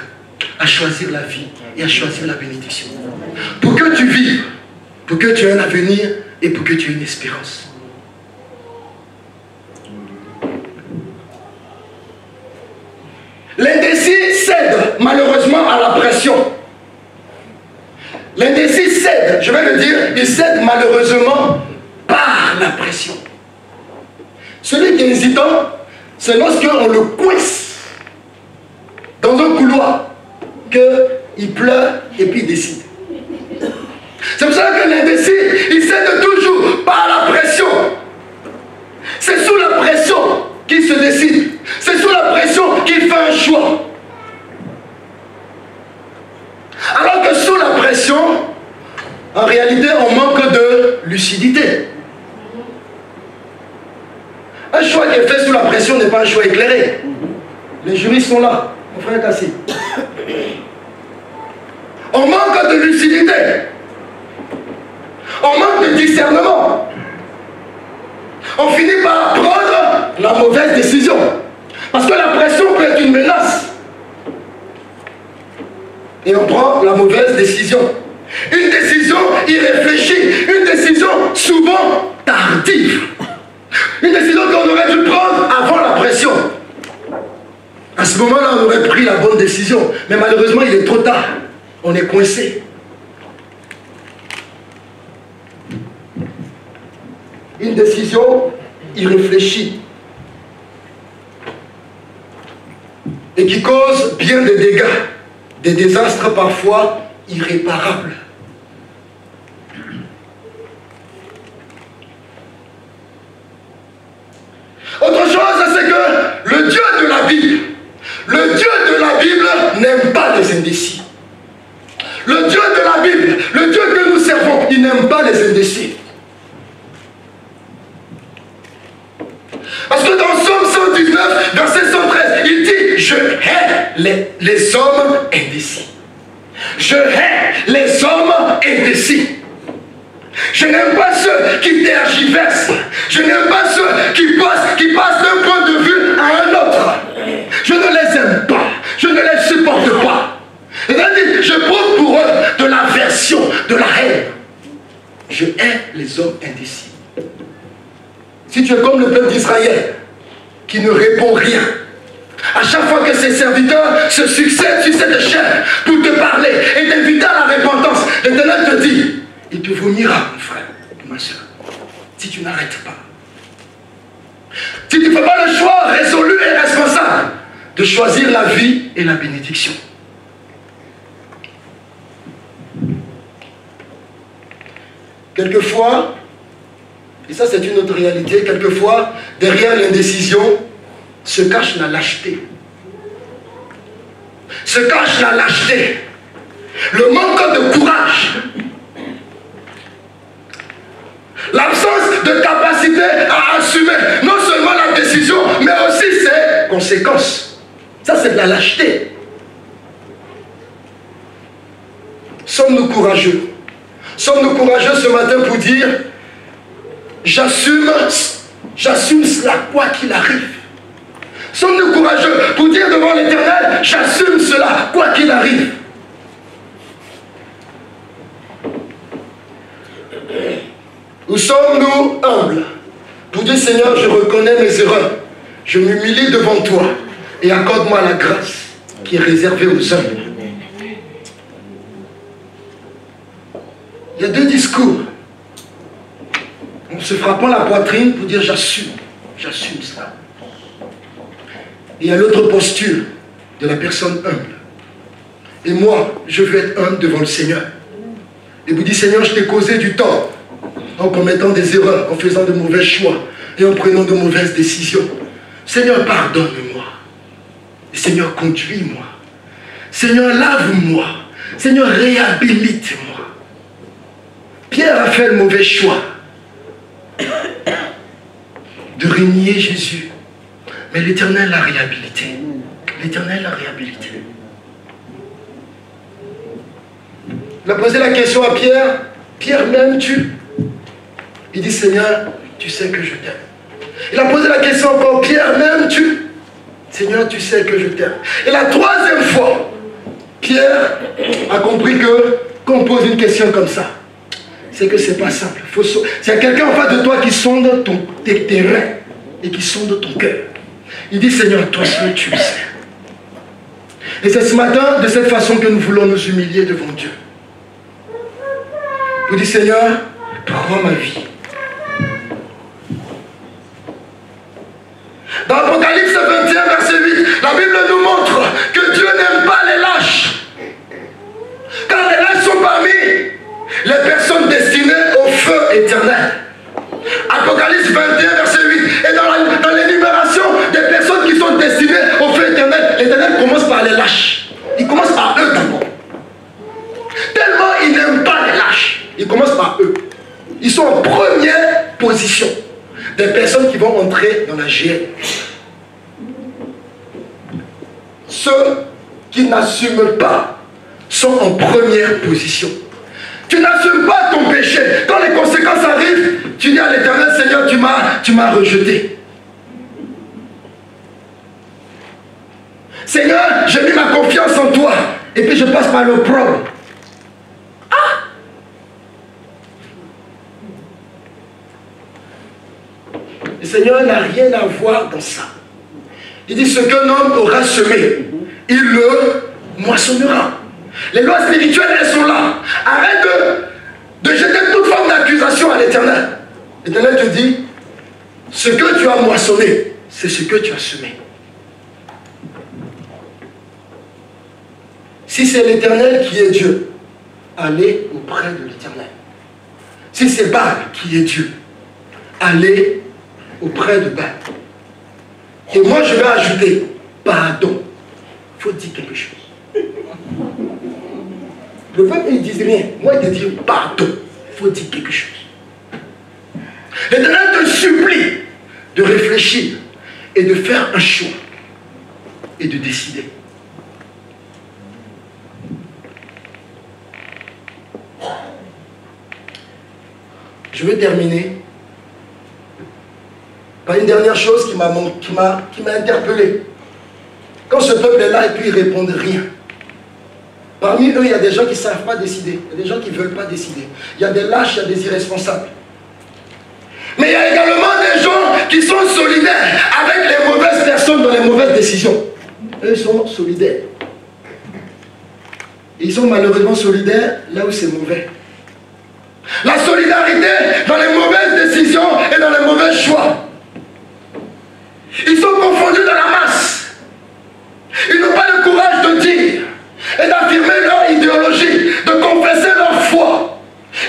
à choisir la vie et à choisir la bénédiction. Pour que tu vives, pour que tu aies un avenir et pour que tu aies une espérance. L'indécis cède malheureusement à la pression. L'indécis cède, je vais le dire, il cède malheureusement par la pression. Celui qui est hésitant, c'est lorsqu'on le coince dans un couloir qu'il pleure et puis il décide. C'est pour ça que l'indécis, il cède toujours par la pression. C'est sous la pression qu'il se décide. C'est sous la pression qu'il fait un choix. Alors que sous la pression, en réalité, on manque de lucidité. Un choix qui est fait sous la pression n'est pas un choix éclairé. Les juristes sont là, mon frère Cassie. On manque de lucidité. On manque de discernement. On finit par prendre la mauvaise décision. Parce que la pression peut être une menace. Et on prend la mauvaise décision. Une décision irréfléchie. Une décision souvent tardive. Une décision qu'on aurait dû prendre avant la pression. À ce moment-là, on aurait pris la bonne décision. Mais malheureusement, il est trop tard. On est coincé. Une décision irréfléchie. Et qui cause bien des dégâts. Des désastres parfois irréparables. Autre chose, c'est que le Dieu de la Bible n'aime pas les indécis. Le Dieu de la Bible, le Dieu que nous servons, il n'aime pas les indécis. Parce que dans Somme 119, verset 113, il dit, je hais les hommes indécis. Je hais les hommes indécis. Je n'aime pas ceux qui tergiversent. Je n'aime pas ceux qui passent d'un point de vue à un autre. Je ne les aime pas. Je ne les supporte pas. C'est-à-dire, je prends pour eux de l'aversion, de la haine. Je hais les hommes indécis. Si tu es comme le peuple d'Israël, qui ne répond rien, À chaque fois que ses serviteurs se succèdent sur cette chaîne pour te parler et t'inviter à la repentance, l'Éternel te dit, il te vomira, mon frère ou ma soeur, si tu n'arrêtes pas. Si tu ne fais pas le choix résolu et responsable de choisir la vie et la bénédiction. Quelquefois, et ça c'est une autre réalité, quelquefois, derrière l'indécision, se cache la lâcheté. Se cache la lâcheté. Le manque de courage. L'absence de capacité à assumer non seulement la décision, mais aussi ses conséquences. Ça c'est de la lâcheté. Sommes-nous courageux? Sommes-nous courageux ce matin pour dire, j'assume cela quoi qu'il arrive? Sommes-nous courageux pour dire devant l'Éternel, j'assume cela quoi qu'il arrive? Ou sommes-nous humbles pour dire, Seigneur, je reconnais mes erreurs, je m'humilie devant toi et accorde-moi la grâce qui est réservée aux hommes? Il y a deux discours. En se frappant la poitrine pour dire j'assume cela. Et il y a l'autre posture de la personne humble. Et moi, je veux être humble devant le Seigneur. Et vous dites, Seigneur, je t'ai causé du tort en commettant des erreurs, en faisant de mauvais choix et en prenant de mauvaises décisions. Seigneur, pardonne-moi. Seigneur, conduis-moi. Seigneur, lave-moi. Seigneur, réhabilite-moi. Pierre a fait le mauvais choix de renier Jésus. Mais l'Éternel l'a réhabilité. L'Éternel l'a réhabilité. Il a posé la question à Pierre. Pierre, m'aimes-tu? Il dit, Seigneur, tu sais que je t'aime. Il a posé la question encore. Pierre, m'aimes-tu? Seigneur, tu sais que je t'aime. Et la troisième fois, Pierre a compris que quand on pose une question comme ça, c'est que c'est pas simple. C'est quelqu'un en face de toi qui sonde tes reins et qui sonde ton cœur. Il dit, Seigneur, toi seul tu le sais. Et c'est ce matin, de cette façon que nous voulons nous humilier devant Dieu. Vous dites, Seigneur, prends ma vie. Dans Apocalypse 21, verset 8, la Bible nous montre que Dieu n'aime pas les lâches. Car les lâches sont parmi les personnes destinées au feu éternel. Apocalypse 21, verset 8. Et dans l'énumération des personnes qui sont destinées au feu éternel, l'Éternel commence par les lâches. Il commence par eux d'abord. Tellement il n'aime pas les lâches, il commence par eux. Ils sont en première position des personnes qui vont entrer dans la géhenne. Ceux qui n'assument pas sont en première position. Tu n'assumes pas ton péché. Quand les conséquences arrivent, tu dis à l'Éternel, Seigneur, tu m'as rejeté. Seigneur, j'ai mis ma confiance en toi. Et puis je passe par l'opprobre. Ah! Le Seigneur n'a rien à voir dans ça. Il dit, ce qu'un homme aura semé, il le moissonnera. Les lois spirituelles, elles sont là. Arrête de jeter toute forme d'accusation à l'Éternel. L'Éternel te dit, ce que tu as moissonné, c'est ce que tu as semé. Si c'est l'Éternel qui est Dieu, allez auprès de l'Éternel. Si c'est Baal qui est Dieu, allez auprès de Baal. Et moi je vais ajouter, pardon. Il faut dire quelque chose. Le peuple ne dit rien. Moi il te dit pardon. Il faut dire quelque chose. L'Éternel te supplie de réfléchir et de faire un choix et de décider. Je vais terminer par une dernière chose qui m'a interpellé. Quand ce peuple est là et puis ils ne répondent rien. Parmi eux, il y a des gens qui ne savent pas décider. Il y a des gens qui ne veulent pas décider. Il y a des lâches, il y a des irresponsables. Mais il y a également des gens qui sont solidaires avec les mauvaises personnes dans les mauvaises décisions. eux sont solidaires. Et ils sont malheureusement solidaires là où c'est mauvais. La solidarité dans les mauvaises décisions et dans les mauvais choix. Ils sont confondus dans la masse. Ils n'ont pas le courage de dire et d'affirmer leur idéologie, de confesser leur foi.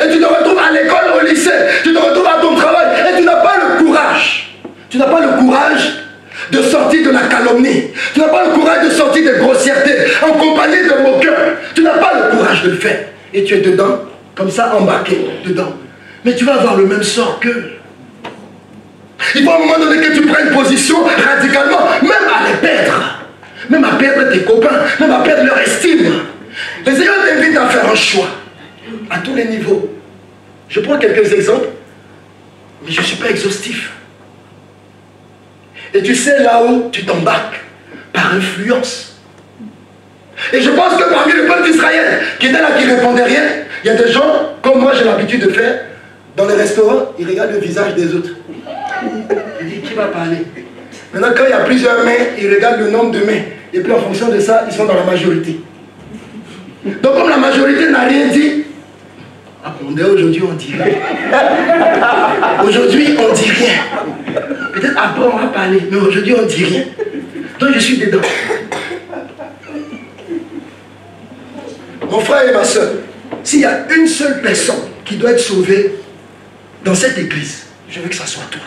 Et tu te retrouves à l'école, au lycée, tu te retrouves à ton travail et tu n'as pas le courage. Tu n'as pas le courage de sortir de la calomnie. Tu n'as pas le courage de sortir des grossièretés en compagnie de moqueurs. Tu n'as pas le courage de le faire. Et tu es dedans, comme ça, embarqué dedans. Mais tu vas avoir le même sort qu'eux. Il faut à un moment donné que tu prennes position radicalement, même à les perdre. Même à perdre tes copains, même à perdre leur estime. Les Seigneur t'invite à faire un choix. À tous les niveaux. Je prends quelques exemples, mais je ne suis pas exhaustif. Et tu sais là où tu t'embarques, par influence. Et je pense que parmi le peuple d'Israël, qui était là, qui ne répondait rien, il y a des gens, comme moi j'ai l'habitude de faire, dans les restaurants, ils regardent le visage des autres. Ils disent, qui va parler? Maintenant, quand il y a plusieurs mains, ils regardent le nombre de mains. Et puis en fonction de ça, ils sont dans la majorité. Donc comme la majorité n'a rien dit, aujourd'hui on dit rien. Aujourd'hui on dit rien. Peut-être après on va parler, mais aujourd'hui on dit rien. Donc je suis dedans. Mon frère et ma soeur, s'il y a une seule personne qui doit être sauvée dans cette église, je veux que ça soit toi.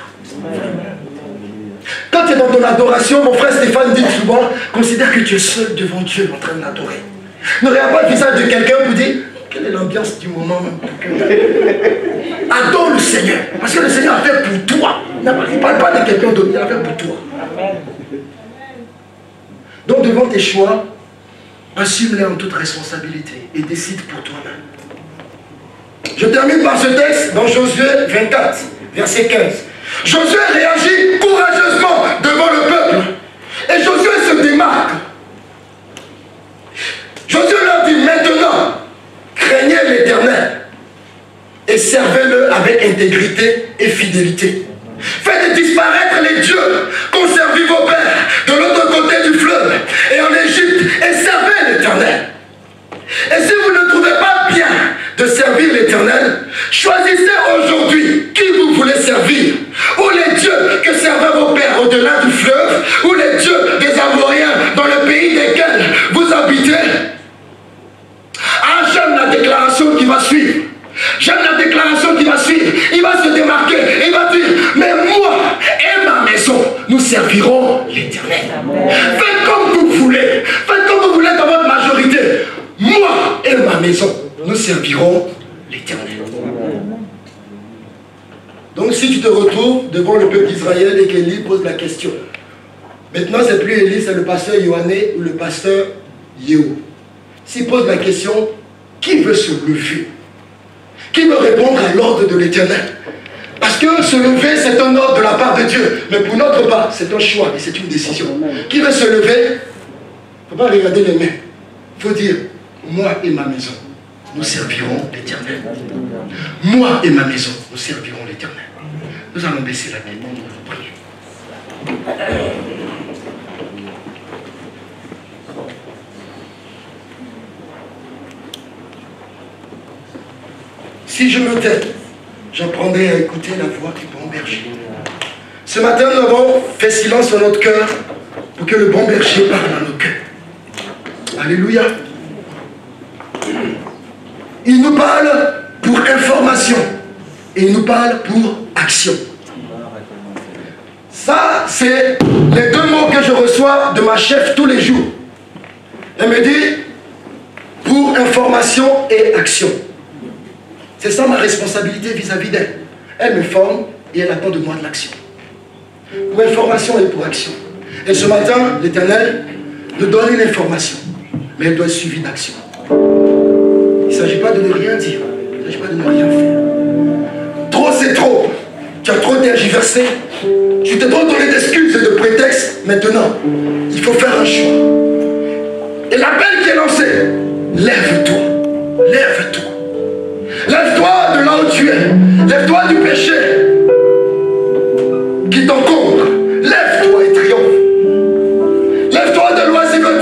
Quand tu es dans ton adoration, mon frère Stéphane dit souvent, considère que tu es seul devant Dieu en train de l'adorer. Ne regarde pas le visage de quelqu'un pour dire, quelle est l'ambiance du moment? Adore le Seigneur, parce que le Seigneur a fait pour toi. Il ne parle pas de quelqu'un d'autre, il a fait pour toi. Donc devant tes choix, assume-les en toute responsabilité et décide pour toi-même. Je termine par ce texte dans Josué 24, verset 15. Josué réagit courageusement devant le peuple. Et Josué se démarque. Josué leur dit, maintenant, craignez l'Éternel et servez-le avec intégrité et fidélité. Faites disparaître les dieux qu'ont servi vos pères de l'autre côté du fleuve et en Égypte et servez l'Éternel. Et si vous ne trouvez pas bien de servir l'Éternel, choisissez aujourd'hui qui vous voulez servir. Ou les dieux que servaient vos pères au-delà du fleuve, ou les dieux des Amoriens dans le pays desquels vous habitez. Ah, j'aime la déclaration qui va suivre. J'aime la déclaration qui va suivre. Il va se démarquer. Il va dire, mais moi et ma maison, nous servirons l'Éternel. Faites comme vous voulez. Faites comme vous voulez dans votre majorité. Moi et ma maison, nous servirons l'Éternel. Donc si tu te retrouves devant le peuple d'Israël et qu'Élie pose la question, maintenant c'est plus Élie, c'est le pasteur Yohané ou le pasteur Yéhou. S'il pose la question, qui veut se lever? Qui veut répondre à l'ordre de l'Éternel? Parce que se lever, c'est un ordre de la part de Dieu. Mais pour notre part, c'est un choix et c'est une décision. Qui veut se lever? Il ne faut pas regarder les mains. Il faut dire, moi et ma maison, nous servirons l'Éternel. Moi et ma maison, nous servirons l'Éternel. Nous allons baisser la tête pour prier. Si je me tais, j'apprendrai à écouter la voix du bon berger. Ce matin, nous avons fait silence dans notre cœur pour que le bon berger parle à nos cœurs. Alléluia. Il nous parle pour information et il nous parle pour action. Ça, c'est les deux mots que je reçois de ma chef tous les jours. Elle me dit pour information et action. C'est ça ma responsabilité vis-à-vis d'elle. Elle me forme et elle attend de moi de l'action. Pour information et pour action. Et ce matin, l'Éternel nous donne une information, mais elle doit être suivie d'action. Il ne s'agit pas de ne rien dire, il ne s'agit pas de ne rien faire. Trop c'est trop. Tu as trop tergiversé. Tu t'es trop donné d'excuses et de prétextes. Maintenant, il faut faire un choix. Et l'appel qui est lancé, lève-toi. Lève-toi. Lève-toi de là où tu es. Lève-toi du péché qui t'encombre. Lève-toi et triomphe. Lève-toi de l'oisiveté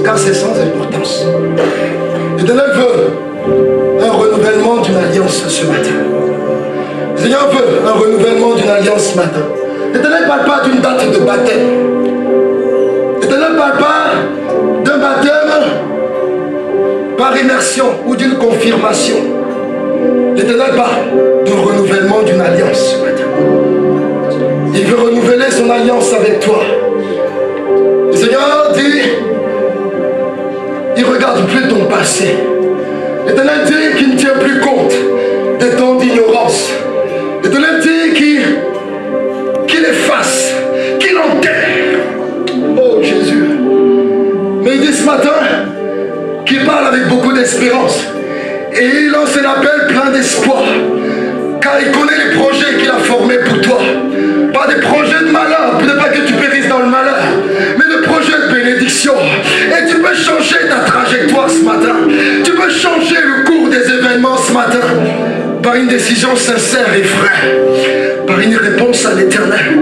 car c'est sans importance. L'Éternel veut un renouvellement d'une alliance ce matin. Le Seigneur veut un renouvellement d'une alliance ce matin. L'Éternel ne parle pas d'une date de baptême. L'Éternel ne parle pas d'un baptême par immersion ou d'une confirmation. L'Éternel parle d'un renouvellement d'une alliance ce matin. Il veut renouveler son alliance avec toi. Le Seigneur dit, il ne regarde plus ton passé. L'Éternel dit qu'il ne tient plus compte des temps d'ignorance. L'Éternel dit qu'il efface, qu'il enterre. Oh Jésus. Mais il dit ce matin qu'il parle avec beaucoup d'espérance. Et il lance un appel plein d'espoir. Car il connaît les projets qu'il a formés pour toi. Pas des projets de malheur, peut-être pas que tu périsses dans le malheur, mais des projets de bénédiction. Et tu peux changer ta trajectoire ce matin. Tu peux changer le cours des événements ce matin. Par une décision sincère et vraie. Par une réponse à l'Éternel.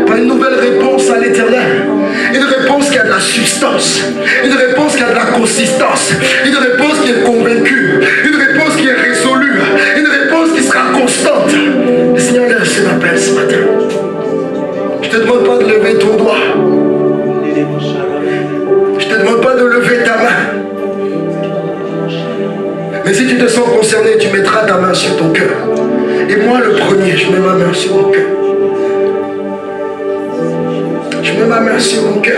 Par une nouvelle réponse à l'Éternel. Une réponse qui a de la substance. Une réponse qui a de la consistance. Une réponse qui est convaincue. Une réponse qui est résolue. Une réponse qui sera constante. Le Seigneur lève son appel ce matin. Je ne te demande pas de lever ton doigt. Je ne te demande pas de lever ta main. Mais si tu te sens concerné, tu mettras ta main sur ton cœur. Et moi le premier, je mets ma main sur mon cœur. Je mets ma main sur mon cœur.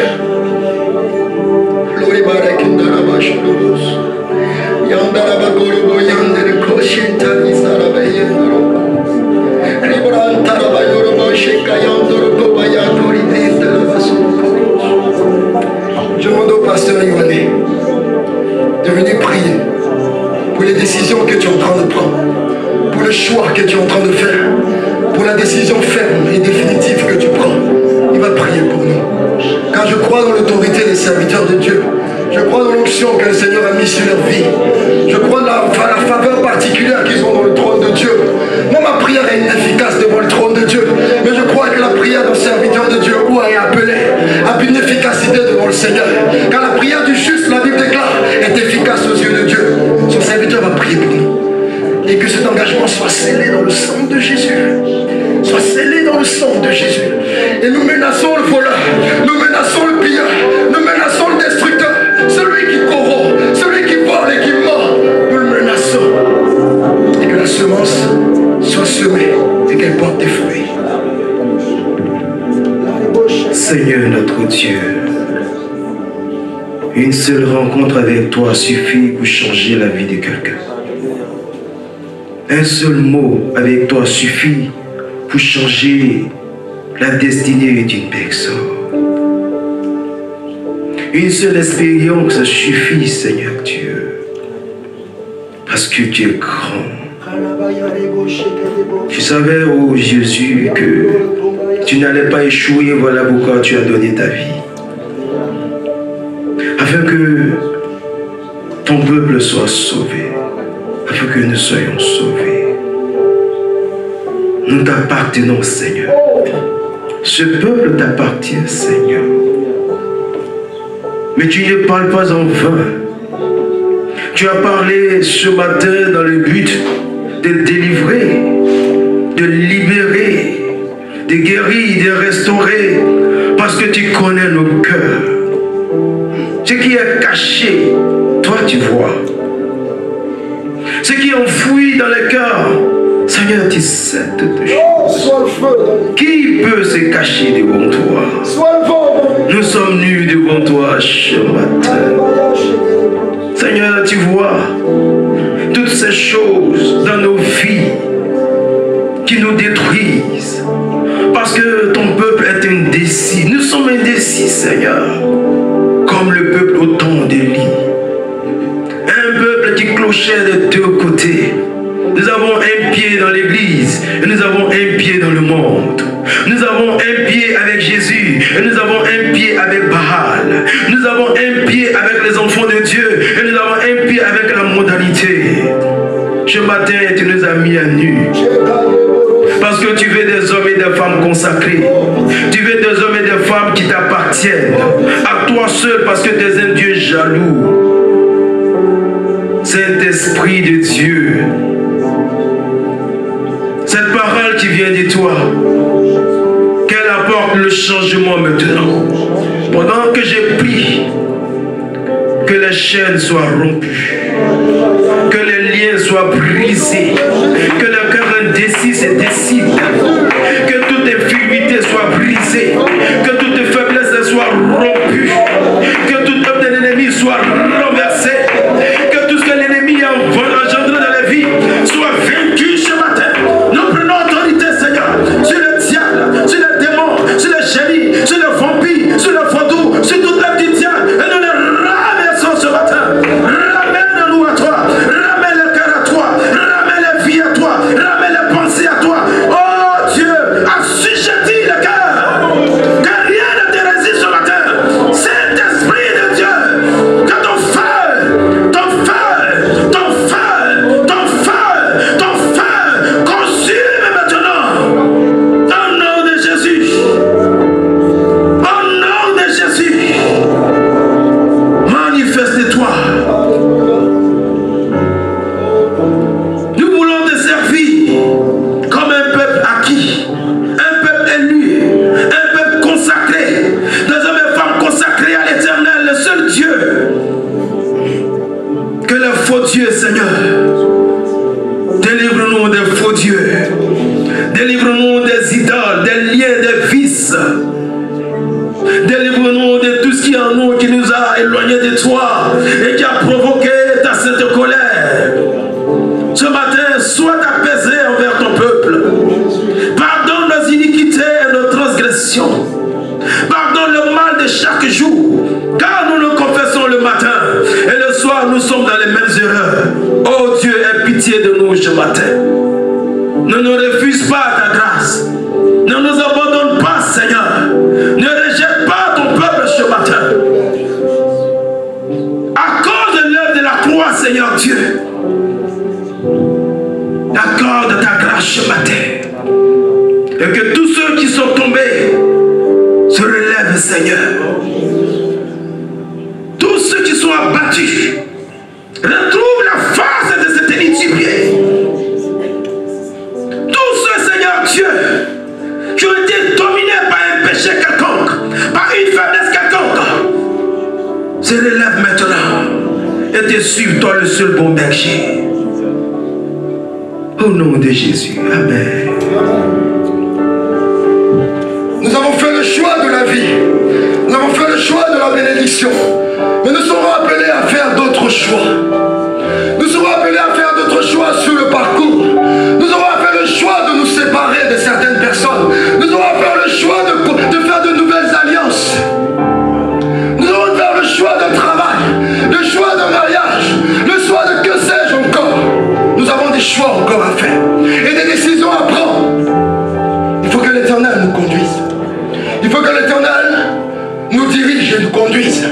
Je demande au pasteur Yohanné de venir prier pour les décisions que tu es en train de prendre, pour le choix que tu es en train de faire, pour la décision ferme et définitive que tu prends. Il va prier pour nous. Car je crois dans l'autorité des serviteurs de Dieu. Je crois dans l'onction que le Seigneur a mis sur leur vie. Je crois dans la faveur particulière qu'ils ont dans le trône de Dieu. Moi, ma prière est inefficace devant le trône de Dieu. Mais je crois que la prière d'un serviteur de Dieu, où elle est appelée, a une efficacité devant le Seigneur. Car la prière du juste, la Bible déclare, est efficace aux yeux de Dieu. Son serviteur va prier pour nous. Et que cet engagement soit scellé dans le sang de Jésus. Soit scellé dans le sang de Jésus. Et nous menaçons le voleur, nous menaçons le pilleur, nous menaçons le destructeur, celui qui corrompt, celui qui vole et qui mord. Nous le menaçons. Et que la semence soit semée et qu'elle porte des fruits. Seigneur notre Dieu, une seule rencontre avec toi suffit pour changer la vie de quelqu'un. Un seul mot avec toi suffit pour changer la destinée d'une personne. Une seule expérience suffit, Seigneur Dieu, parce que tu es grand. Tu savais, oh Jésus, que tu n'allais pas échouer, voilà pourquoi tu as donné ta vie. Afin que ton peuple soit sauvé, afin que nous soyons sauvés. Nous t'appartenons, Seigneur. Ce peuple t'appartient, Seigneur. Mais tu ne parles pas en vain. Tu as parlé ce matin dans le but de délivrer, de libérer, de guérir, de restaurer, parce que tu connais nos cœurs. Ce qui est caché, toi tu vois. Ce qui est enfoui dans le cœur, Seigneur, tu sais toutes choses. Qui peut se cacher devant toi? Nous sommes nus devant toi ce matin. Seigneur, tu vois toutes ces choses dans nos vies qui nous détruisent. Parce que ton peuple est indécis. Nous sommes indécis, Seigneur. Comme le peuple au temps d'Élie. Un peuple qui clochait de deux côtés. Nous avons un pied dans l'église et nous avons un pied dans le monde. Nous avons un pied avec Jésus et nous avons un pied avec Baal. Nous avons un pied avec les enfants de Dieu et nous avons un pied avec la modalité. Ce matin, tu nous as mis à nu. Parce que tu veux des hommes et des femmes consacrés. Tu veux des hommes et des femmes qui t'appartiennent. À toi seul, parce que tu es un Dieu jaloux. Saint-Esprit de Dieu, cette parole qui vient de toi, qu'elle apporte le changement maintenant. Pendant que j'ai prié, que les chaînes soient rompues, que les liens soient brisés, que le cœur indécis se décide, que toute infirmité soit brisée, que toute faiblesse soit rompue, que toute œuvre de l'ennemi soit renversée, que tout ce que l'ennemi a engendré dans la vie soit vaincu ce matin. Nous prenons autorité, Seigneur, sur le diable, sur les démons, sur les génies, sur les vampires, sur les vaudous, sur toute la petite diable, et nous les renversons ce matin. Ramène-nous à toi, ramène le cœur à toi, ramène la vie à toi, ramène les pensées à toi. Oh Dieu, assujettis le cœur, que rien ne te résiste ce matin. Saint-Esprit de Dieu, que ton feu, ton feu, ton feu, ton feu, ton feu consume maintenant. Au nom de Jésus, au nom de Jésus, manifeste-toi. Nous voulons te servir comme un peuple acquis, un peuple élu, un peuple consacré, des hommes et femmes consacrés à l'Éternel, le seul Dieu. Que les faux dieux, Seigneur, délivre-nous des faux dieux, délivre-nous des idoles, des liens, des vices. Délivre-nous de tout ce qui est en nous, qui nous a éloignés de toi et qui a provoqué ta sainte colère. Ce matin, sois apaisé envers ton peuple. Pardonne nos iniquités et nos transgressions. Pardonne le mal de chaque jour, car nous le confessons le matin et le soir nous sommes dans les mêmes erreurs. Oh Dieu, aie pitié de nous ce matin. Ne nous refuse pas ta grâce. Ne nous abandonne pas, Seigneur. Ne rejette pas ton peuple ce matin. À cause de l'œuvre de la croix, Seigneur Dieu, accorde ta grâce ce matin. Et que tous ceux qui sont tombés se relèvent, Seigneur. Tous ceux qui sont abattus retrouvent la force de se tenir du pied. Tous ceux, Seigneur Dieu, qui ont été dominés par un péché quelconque, par une faiblesse quelconque, se relèvent maintenant et te suivent, toi le seul bon berger. Au nom de Jésus, Amen. Nous avons fait le choix de la vie. Nous avons fait le choix de la bénédiction. Mais nous serons appelés à faire d'autres choix. Nous serons appelés à faire d'autres choix sur le parcours. Nous aurons fait le choix de nous séparer de certaines personnes. Nous aurons fait le choix de faire de nouvelles alliances. Nous aurons fait le choix d'un travail, le choix d'un mariage, le choix de que sais-je encore. Nous avons des choix encore à faire et des décisions à prendre. Il faut que l'Éternel nous conduise. Il faut que l'Éternel nous dirige et nous conduise.